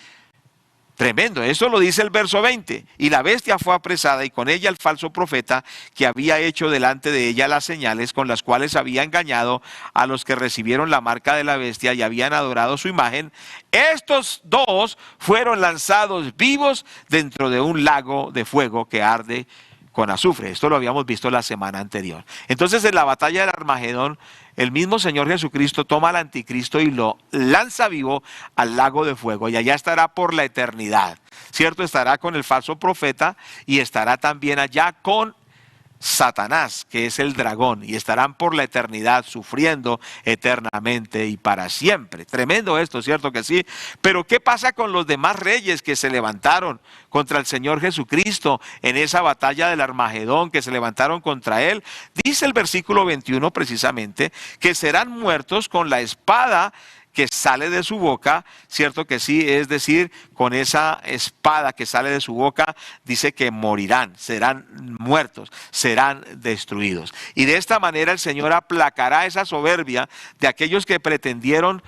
Tremendo, eso lo dice el verso 20. Y la bestia fue apresada, y con ella el falso profeta, que había hecho delante de ella las señales con las cuales había engañado a los que recibieron la marca de la bestia y habían adorado su imagen. Estos dos fueron lanzados vivos dentro de un lago de fuego que arde con azufre. Esto lo habíamos visto la semana anterior. Entonces, en la batalla del Armagedón, el mismo Señor Jesucristo toma al anticristo y lo lanza vivo al lago de fuego, y allá estará por la eternidad, ¿cierto? Estará con el falso profeta y estará también allá con Satanás, que es el dragón, y estarán por la eternidad sufriendo eternamente y para siempre. Tremendo esto, ¿cierto que sí? Pero ¿qué pasa con los demás reyes que se levantaron contra el Señor Jesucristo en esa batalla del Armagedón, que se levantaron contra él? Dice el versículo 21 precisamente que serán muertos con la espada que sale de su boca, ¿cierto que sí? Es decir, con esa espada que sale de su boca, dice que morirán, serán muertos, serán destruidos. Y de esta manera el Señor aplacará esa soberbia de aquellos que pretendieron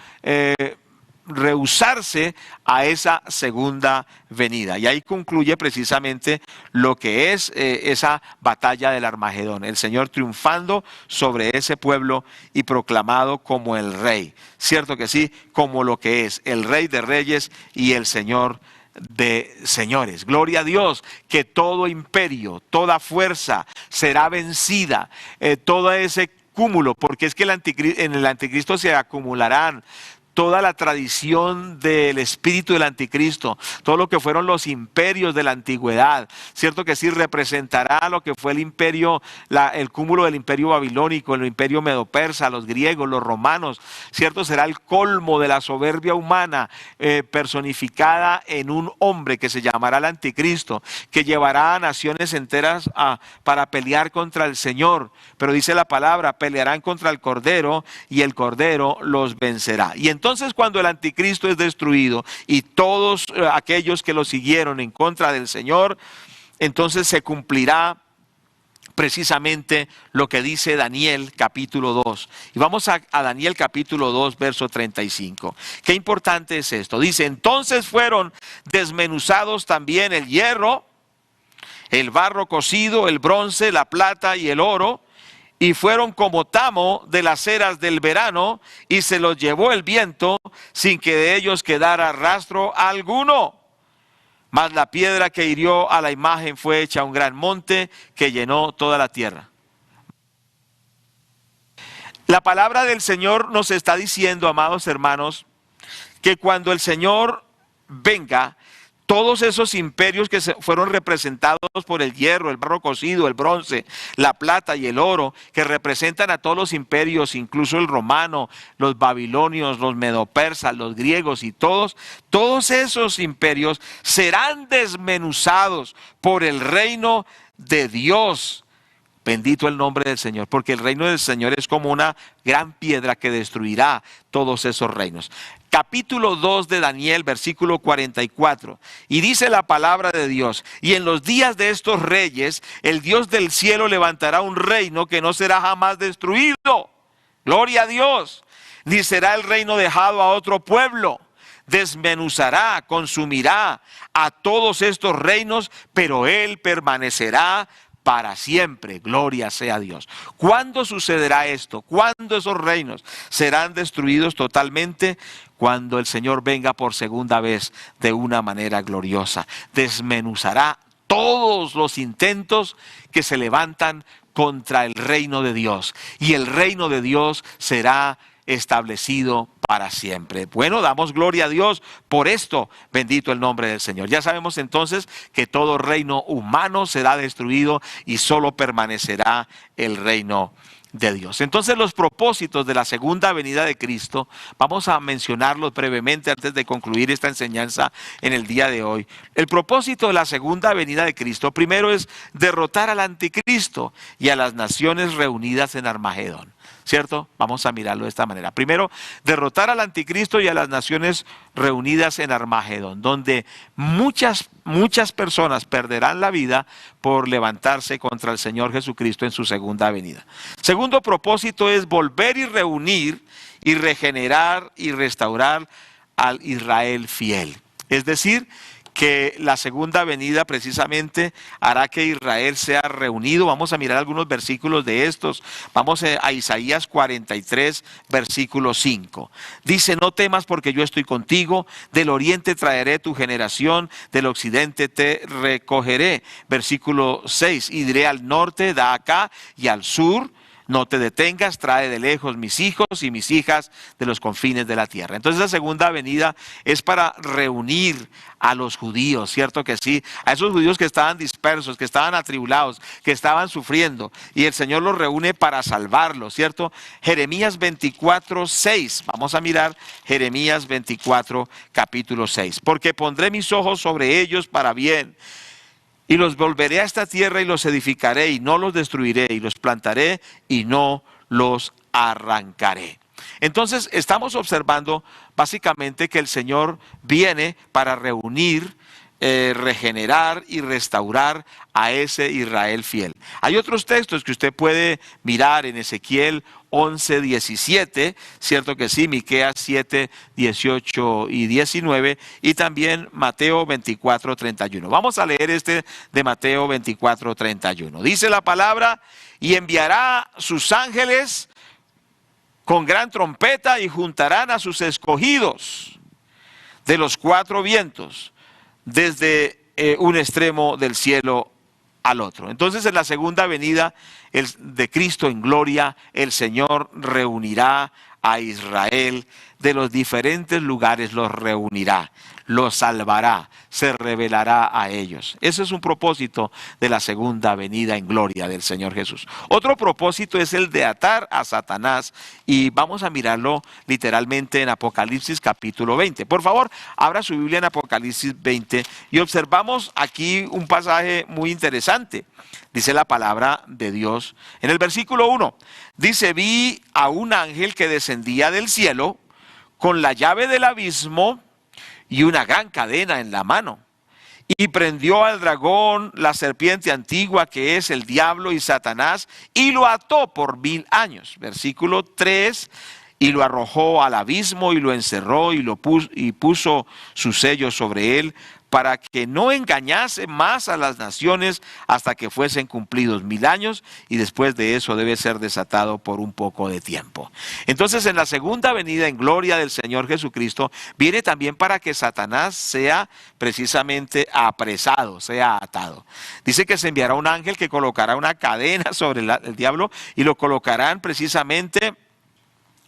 rehusarse a esa segunda venida. Y ahí concluye precisamente lo que es esa batalla del Armagedón, el Señor triunfando sobre ese pueblo y proclamado como el Rey, cierto que sí, como lo que es el Rey de Reyes y el Señor de señores. Gloria a Dios, que todo imperio, toda fuerza será vencida, todo ese cúmulo, porque es que en el anticristo se acumularán toda la tradición del espíritu del anticristo, todo lo que fueron los imperios de la antigüedad, cierto que sí, representará lo que fue el imperio, el cúmulo del imperio babilónico, el imperio medo-persa, los griegos, los romanos, cierto, será el colmo de la soberbia humana personificada en un hombre que se llamará el anticristo, que llevará a naciones enteras para pelear contra el Señor. Pero dice la palabra, pelearán contra el Cordero y el Cordero los vencerá. Y entonces, cuando el anticristo es destruido y todos aquellos que lo siguieron en contra del Señor, entonces se cumplirá precisamente lo que dice Daniel capítulo 2. Y vamos a Daniel capítulo 2, verso 35. Qué importante es esto. Dice: entonces fueron desmenuzados también el hierro, el barro cocido, el bronce, la plata y el oro, y fueron como tamo de las eras del verano, y se los llevó el viento sin que de ellos quedara rastro alguno. Mas la piedra que hirió a la imagen fue hecha un gran monte que llenó toda la tierra. La palabra del Señor nos está diciendo, amados hermanos, que cuando el Señor venga, Todos esos imperios que fueron representados por el hierro, el barro cocido, el bronce, la plata y el oro, que representan a todos los imperios, incluso el romano, los babilonios, los medopersas, los griegos y todos esos imperios serán desmenuzados por el reino de Dios. Bendito el nombre del Señor, porque el reino del Señor es como una gran piedra que destruirá todos esos reinos. Capítulo 2 de Daniel, versículo 44. Y dice la palabra de Dios: y en los días de estos reyes, el Dios del cielo levantará un reino que no será jamás destruido. Gloria a Dios. Ni será el reino dejado a otro pueblo. Desmenuzará, consumirá a todos estos reinos, pero él permanecerá para siempre. Gloria sea a Dios. ¿Cuándo sucederá esto? ¿Cuándo esos reinos serán destruidos totalmente? Cuando el Señor venga por segunda vez de una manera gloriosa. Desmenuzará todos los intentos que se levantan contra el reino de Dios. Y el reino de Dios será establecido para siempre. Bueno, damos gloria a Dios por esto. Bendito el nombre del Señor. Ya sabemos entonces que todo reino humano será destruido y solo permanecerá el reino de Dios. Entonces, los propósitos de la segunda venida de Cristo, vamos a mencionarlos brevemente antes de concluir esta enseñanza en el día de hoy. El propósito de la segunda venida de Cristo, primero, es derrotar al anticristo y a las naciones reunidas en Armagedón. ¿Cierto? Vamos a mirarlo de esta manera. Primero, derrotar al anticristo y a las naciones reunidas en Armagedón, donde muchas personas perderán la vida por levantarse contra el Señor Jesucristo en su segunda venida. Segundo propósito es volver y reunir y regenerar y restaurar al Israel fiel. Es decir, que la segunda venida precisamente hará que Israel sea reunido. Vamos a mirar algunos versículos de estos. Vamos a Isaías 43, versículo 5. Dice: no temas, porque yo estoy contigo. Del oriente traeré tu generación, del occidente te recogeré. Versículo 6. Y diré al norte, da acá, y al sur, no te detengas, trae de lejos mis hijos y mis hijas de los confines de la tierra. Entonces la segunda venida es para reunir a los judíos, ¿cierto que sí? A esos judíos que estaban dispersos, que estaban atribulados, que estaban sufriendo, y el Señor los reúne para salvarlos, ¿cierto? Jeremías 24, 6. Vamos a mirar Jeremías 24, capítulo 6. Porque pondré mis ojos sobre ellos para bien, y los volveré a esta tierra y los edificaré y no los destruiré, y los plantaré y no los arrancaré. Entonces estamos observando básicamente que el Señor viene para reunir, regenerar y restaurar a ese Israel fiel. Hay otros textos que usted puede mirar en Ezequiel 11, 17, cierto que sí, Miqueas 7, 18 y 19, y también Mateo 24, 31. Vamos a leer este de Mateo 24, 31. Dice la palabra: y enviará sus ángeles con gran trompeta y juntarán a sus escogidos de los cuatro vientos, desde un extremo del cielo al otro. Entonces, en la segunda venida de Cristo en gloria, el Señor reunirá a Israel de los diferentes lugares, los reunirá, los salvará, se revelará a ellos. Ese es un propósito de la segunda venida en gloria del Señor Jesús. Otro propósito es el de atar a Satanás, y vamos a mirarlo literalmente en Apocalipsis capítulo 20. Por favor, abra su Biblia en Apocalipsis 20 y observamos aquí un pasaje muy interesante. Dice la palabra de Dios en el versículo 1. Dice: vi a un ángel que descendía del cielo con la llave del abismo y una gran cadena en la mano, y prendió al dragón, la serpiente antigua, que es el diablo y Satanás, y lo ató por 1000 años. Versículo 3. Y lo arrojó al abismo y lo encerró y puso su sello sobre él, para que no engañase más a las naciones hasta que fuesen cumplidos 1000 años, y después de eso debe ser desatado por un poco de tiempo. Entonces, en la segunda venida en gloria del Señor Jesucristo, viene también para que Satanás sea precisamente apresado, sea atado. Dice que se enviará un ángel que colocará una cadena sobre el diablo, y lo colocarán precisamente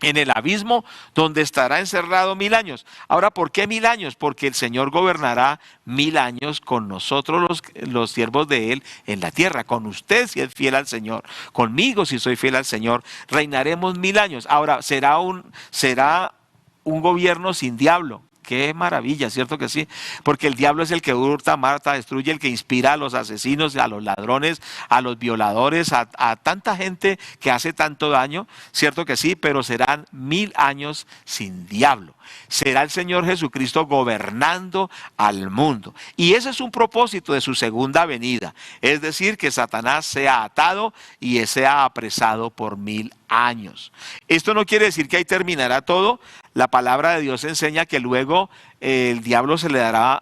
en el abismo donde estará encerrado 1000 años. Ahora, ¿por qué 1000 años? Porque el Señor gobernará 1000 años con nosotros los siervos de Él en la tierra, con usted si es fiel al Señor, conmigo si soy fiel al Señor, reinaremos 1000 años. Ahora, será un gobierno sin diablo. Qué maravilla, ¿cierto que sí? Porque el diablo es el que hurta, mata, destruye, el que inspira a los asesinos, a los ladrones, a los violadores, a tanta gente que hace tanto daño, ¿cierto que sí? Pero serán 1000 años sin diablo. Será el Señor Jesucristo gobernando al mundo. Y ese es un propósito de su segunda venida. Es decir, que Satanás sea atado y sea apresado por 1000 años. Esto no quiere decir que ahí terminará todo. La palabra de Dios enseña que luego el diablo se le dará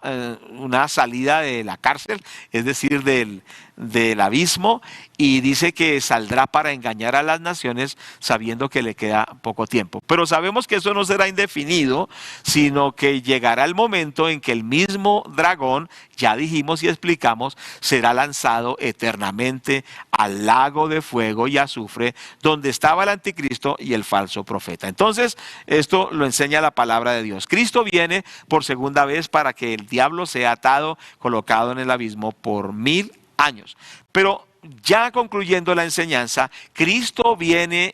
una salida de la cárcel, es decir, del abismo, y dice que saldrá para engañar a las naciones sabiendo que le queda poco tiempo. Pero sabemos que eso no será indefinido, sino que llegará el momento en que el mismo dragón, ya dijimos y explicamos, será lanzado eternamente al lago de fuego y azufre, donde estaba el anticristo y el falso profeta. Entonces, esto lo enseña la palabra de Dios. Cristo viene por segunda vez para que el diablo sea atado, colocado en el abismo por 1000 años. Pero ya concluyendo la enseñanza, Cristo viene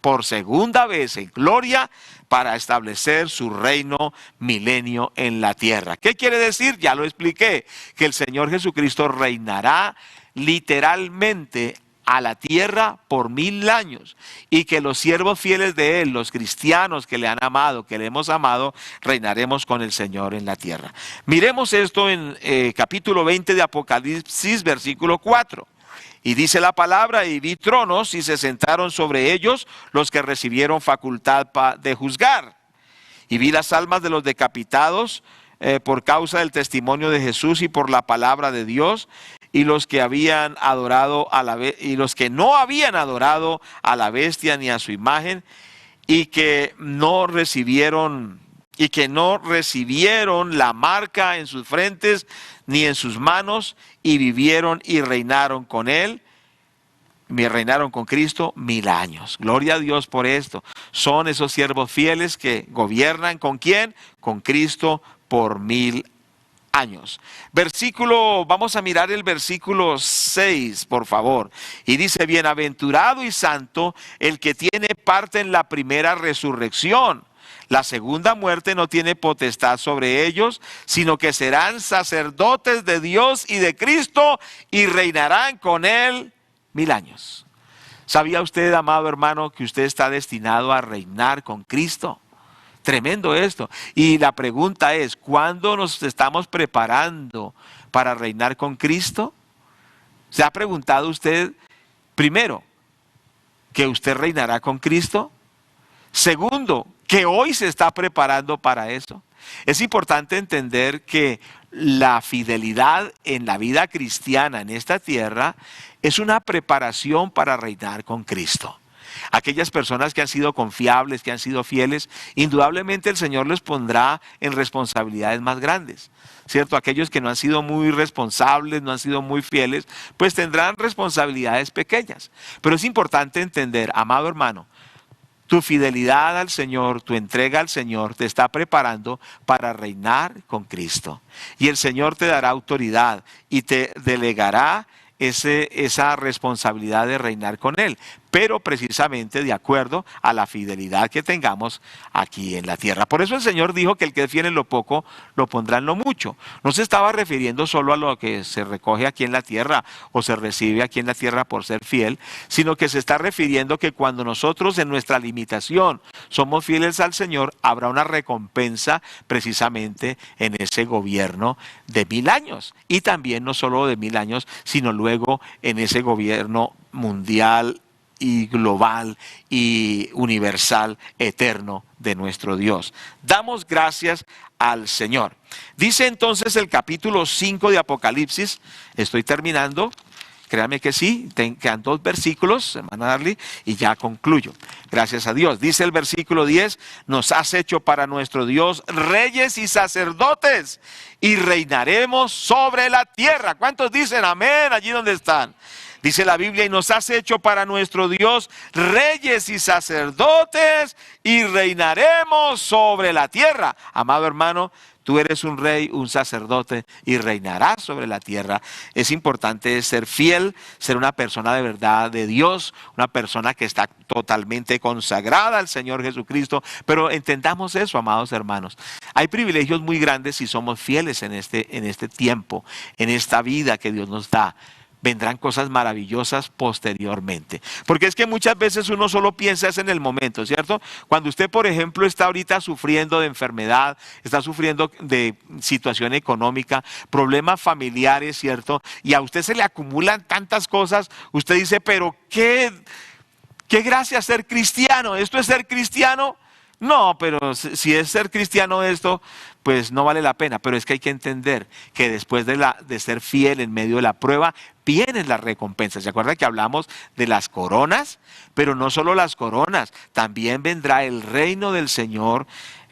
por segunda vez en gloria para establecer su reino milenio en la tierra. ¿Qué quiere decir? Ya lo expliqué, que el Señor Jesucristo reinará literalmente a la tierra por 1000 años, y que los siervos fieles de Él, los cristianos que le han amado, que le hemos amado, reinaremos con el Señor en la tierra. Miremos esto en capítulo 20 de Apocalipsis, versículo 4. Y dice la palabra: y vi tronos y se sentaron sobre ellos los que recibieron facultad de juzgar. Y vi las almas de los decapitados por causa del testimonio de Jesús y por la palabra de Dios, y los que habían adorado y los que no habían adorado a la bestia ni a su imagen, y que no recibieron la marca en sus frentes ni en sus manos, y vivieron y reinaron con Él. Reinaron con Cristo 1000 años. Gloria a Dios por esto. Son esos siervos fieles que gobiernan ¿con quién? Con Cristo por 1000 años. Vamos a mirar el versículo 6, por favor. Y dice: bienaventurado y santo el que tiene parte en la primera resurrección. La segunda muerte no tiene potestad sobre ellos, sino que serán sacerdotes de Dios y de Cristo, y reinarán con Él 1000 años. ¿Sabía usted, amado hermano, que usted está destinado a reinar con Cristo? Tremendo esto. Y la pregunta es: ¿cuándo nos estamos preparando para reinar con Cristo? ¿Se ha preguntado usted, primero, que usted reinará con Cristo? Segundo, que hoy se está preparando para eso. Es importante entender que la fidelidad en la vida cristiana en esta tierra es una preparación para reinar con Cristo. Aquellas personas que han sido confiables, que han sido fieles, indudablemente el Señor les pondrá en responsabilidades más grandes, ¿cierto? Aquellos que no han sido muy responsables, no han sido muy fieles, pues tendrán responsabilidades pequeñas. Pero es importante entender, amado hermano, tu fidelidad al Señor, tu entrega al Señor te está preparando para reinar con Cristo. Y el Señor te dará autoridad y te delegará esa responsabilidad de reinar con Él, pero precisamente de acuerdo a la fidelidad que tengamos aquí en la tierra. Por eso el Señor dijo que el que fiel en lo poco lo pondrá en lo mucho. No se estaba refiriendo solo a lo que se recoge aquí en la tierra o se recibe aquí en la tierra por ser fiel, sino que se está refiriendo que cuando nosotros en nuestra limitación somos fieles al Señor, habrá una recompensa precisamente en ese gobierno de 1000 años. Y también no solo de 1000 años, sino luego en ese gobierno mundial y global y universal eterno de nuestro Dios. Damos gracias al Señor. Dice entonces el capítulo 5 de Apocalipsis, estoy terminando, créame que sí, quedan 2 versículos, hermana Darly, y ya concluyo. Gracias a Dios. Dice el versículo 10, nos has hecho para nuestro Dios reyes y sacerdotes, y reinaremos sobre la tierra. ¿Cuántos dicen amén allí donde están? Dice la Biblia, y nos has hecho para nuestro Dios reyes y sacerdotes y reinaremos sobre la tierra. Amado hermano, tú eres un rey, un sacerdote y reinarás sobre la tierra. Es importante ser fiel, ser una persona de verdad de Dios, una persona que está totalmente consagrada al Señor Jesucristo. Pero entendamos eso, amados hermanos. Hay privilegios muy grandes si somos fieles en este tiempo, en esta vida que Dios nos da. Vendrán cosas maravillosas posteriormente. Porque es que muchas veces uno solo piensa es en el momento, ¿cierto? Cuando usted, por ejemplo, está ahorita sufriendo de enfermedad, está sufriendo de situación económica, problemas familiares, ¿cierto? Y a usted se le acumulan tantas cosas, usted dice, pero qué gracia ser cristiano. ¿Esto es ser cristiano? No, pero si es ser cristiano esto, pues no vale la pena. Pero es que hay que entender que después de ser fiel en medio de la prueba, vienen las recompensas. ¿Se acuerdan que hablamos de las coronas? Pero no solo las coronas, también vendrá el reino del Señor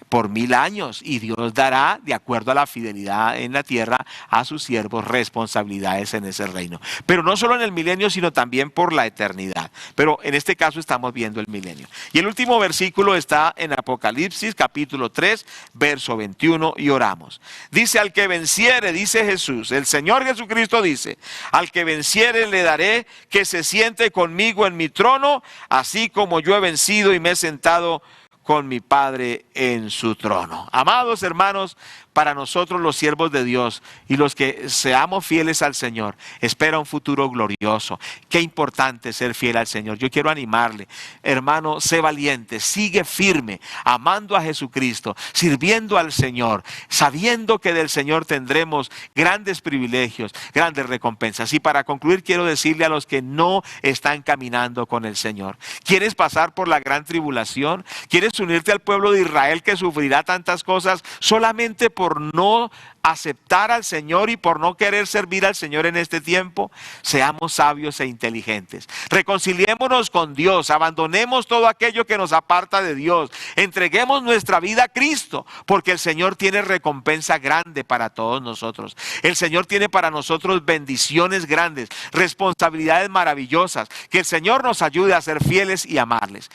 por 1000 años, y Dios dará, de acuerdo a la fidelidad en la tierra, a sus siervos responsabilidades en ese reino. Pero no solo en el milenio, sino también por la eternidad. Pero en este caso estamos viendo el milenio. Y el último versículo está en Apocalipsis, capítulo 3, verso 21, y oramos. Dice, al que venciere, dice Jesús, el Señor Jesucristo dice, al que venciere le daré que se siente conmigo en mi trono, así como yo he vencido y me he sentado con mi Padre en su trono. Amados hermanos, para nosotros los siervos de Dios y los que seamos fieles al Señor, espera un futuro glorioso. Qué importante ser fiel al Señor. Yo quiero animarle, hermano, sé valiente, sigue firme, amando a Jesucristo, sirviendo al Señor, sabiendo que del Señor tendremos grandes privilegios, grandes recompensas. Y para concluir, quiero decirle a los que no están caminando con el Señor: ¿quieres pasar por la gran tribulación? ¿Quieres unirte al pueblo de Israel que sufrirá tantas cosas solamente por no aceptar al Señor y por no querer servir al Señor en este tiempo? Seamos sabios e inteligentes. Reconciliémonos con Dios, abandonemos todo aquello que nos aparta de Dios, entreguemos nuestra vida a Cristo, porque el Señor tiene recompensa grande para todos nosotros. El Señor tiene para nosotros bendiciones grandes, responsabilidades maravillosas. Que el Señor nos ayude a ser fieles y amarles.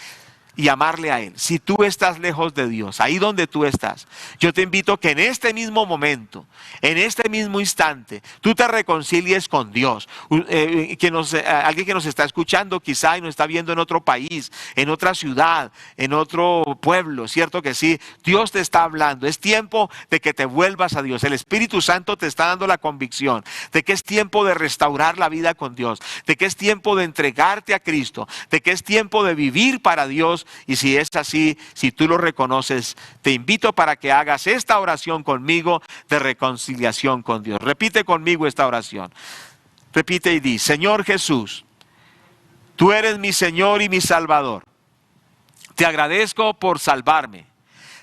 Y amarle a Él. Si tú estás lejos de Dios, ahí donde tú estás, yo te invito que en este mismo momento, en este mismo instante, tú te reconcilies con Dios. Alguien que nos está escuchando quizá y nos está viendo en otro país, en otra ciudad, en otro pueblo, ¿cierto que sí? Dios te está hablando. Es tiempo de que te vuelvas a Dios. El Espíritu Santo te está dando la convicción de que es tiempo de restaurar la vida con Dios, de que es tiempo de entregarte a Cristo, de que es tiempo de vivir para Dios. Y si es así, si tú lo reconoces, te invito para que hagas esta oración conmigo de reconciliación con Dios. Repite conmigo esta oración. Repite y di: Señor Jesús, tú eres mi Señor y mi Salvador. Te agradezco por salvarme.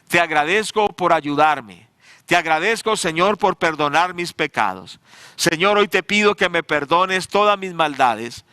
Te agradezco por ayudarme. Te agradezco, Señor, por perdonar mis pecados. Señor, hoy te pido que me perdones todas mis maldades.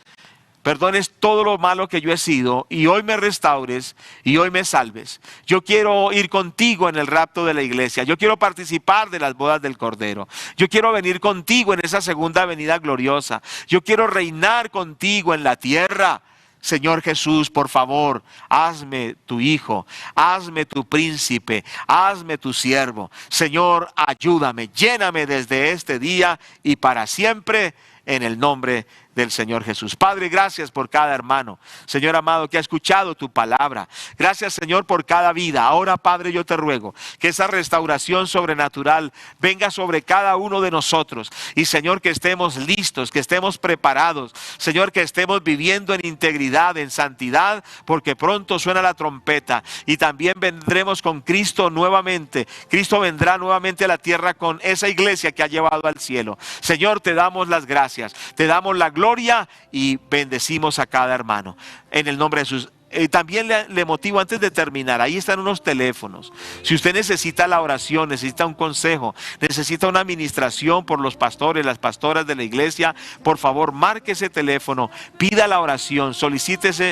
Perdones todo lo malo que yo he sido y hoy me restaures y hoy me salves. Yo quiero ir contigo en el rapto de la iglesia. Yo quiero participar de las bodas del Cordero. Yo quiero venir contigo en esa segunda venida gloriosa. Yo quiero reinar contigo en la tierra. Señor Jesús, por favor, hazme tu hijo, hazme tu príncipe, hazme tu siervo. Señor, ayúdame, lléname desde este día y para siempre en el nombre del Señor Jesús. Padre, gracias por cada hermano, Señor amado, que ha escuchado tu palabra. Gracias, Señor, por cada vida. Ahora, Padre, yo te ruego que esa restauración sobrenatural venga sobre cada uno de nosotros. Y, Señor, que estemos listos, que estemos preparados. Señor, que estemos viviendo en integridad, en santidad, porque pronto suena la trompeta. Y también vendremos con Cristo nuevamente. Cristo vendrá nuevamente a la tierra con esa iglesia que ha llevado al cielo. Señor, te damos las gracias. Te damos la gloria y bendecimos a cada hermano en el nombre de Jesús. También le motivo antes de terminar, ahí están unos teléfonos. Si usted necesita la oración, necesita un consejo, necesita una administración por los pastores, las pastoras de la iglesia, por favor marque ese teléfono, pida la oración, solicítese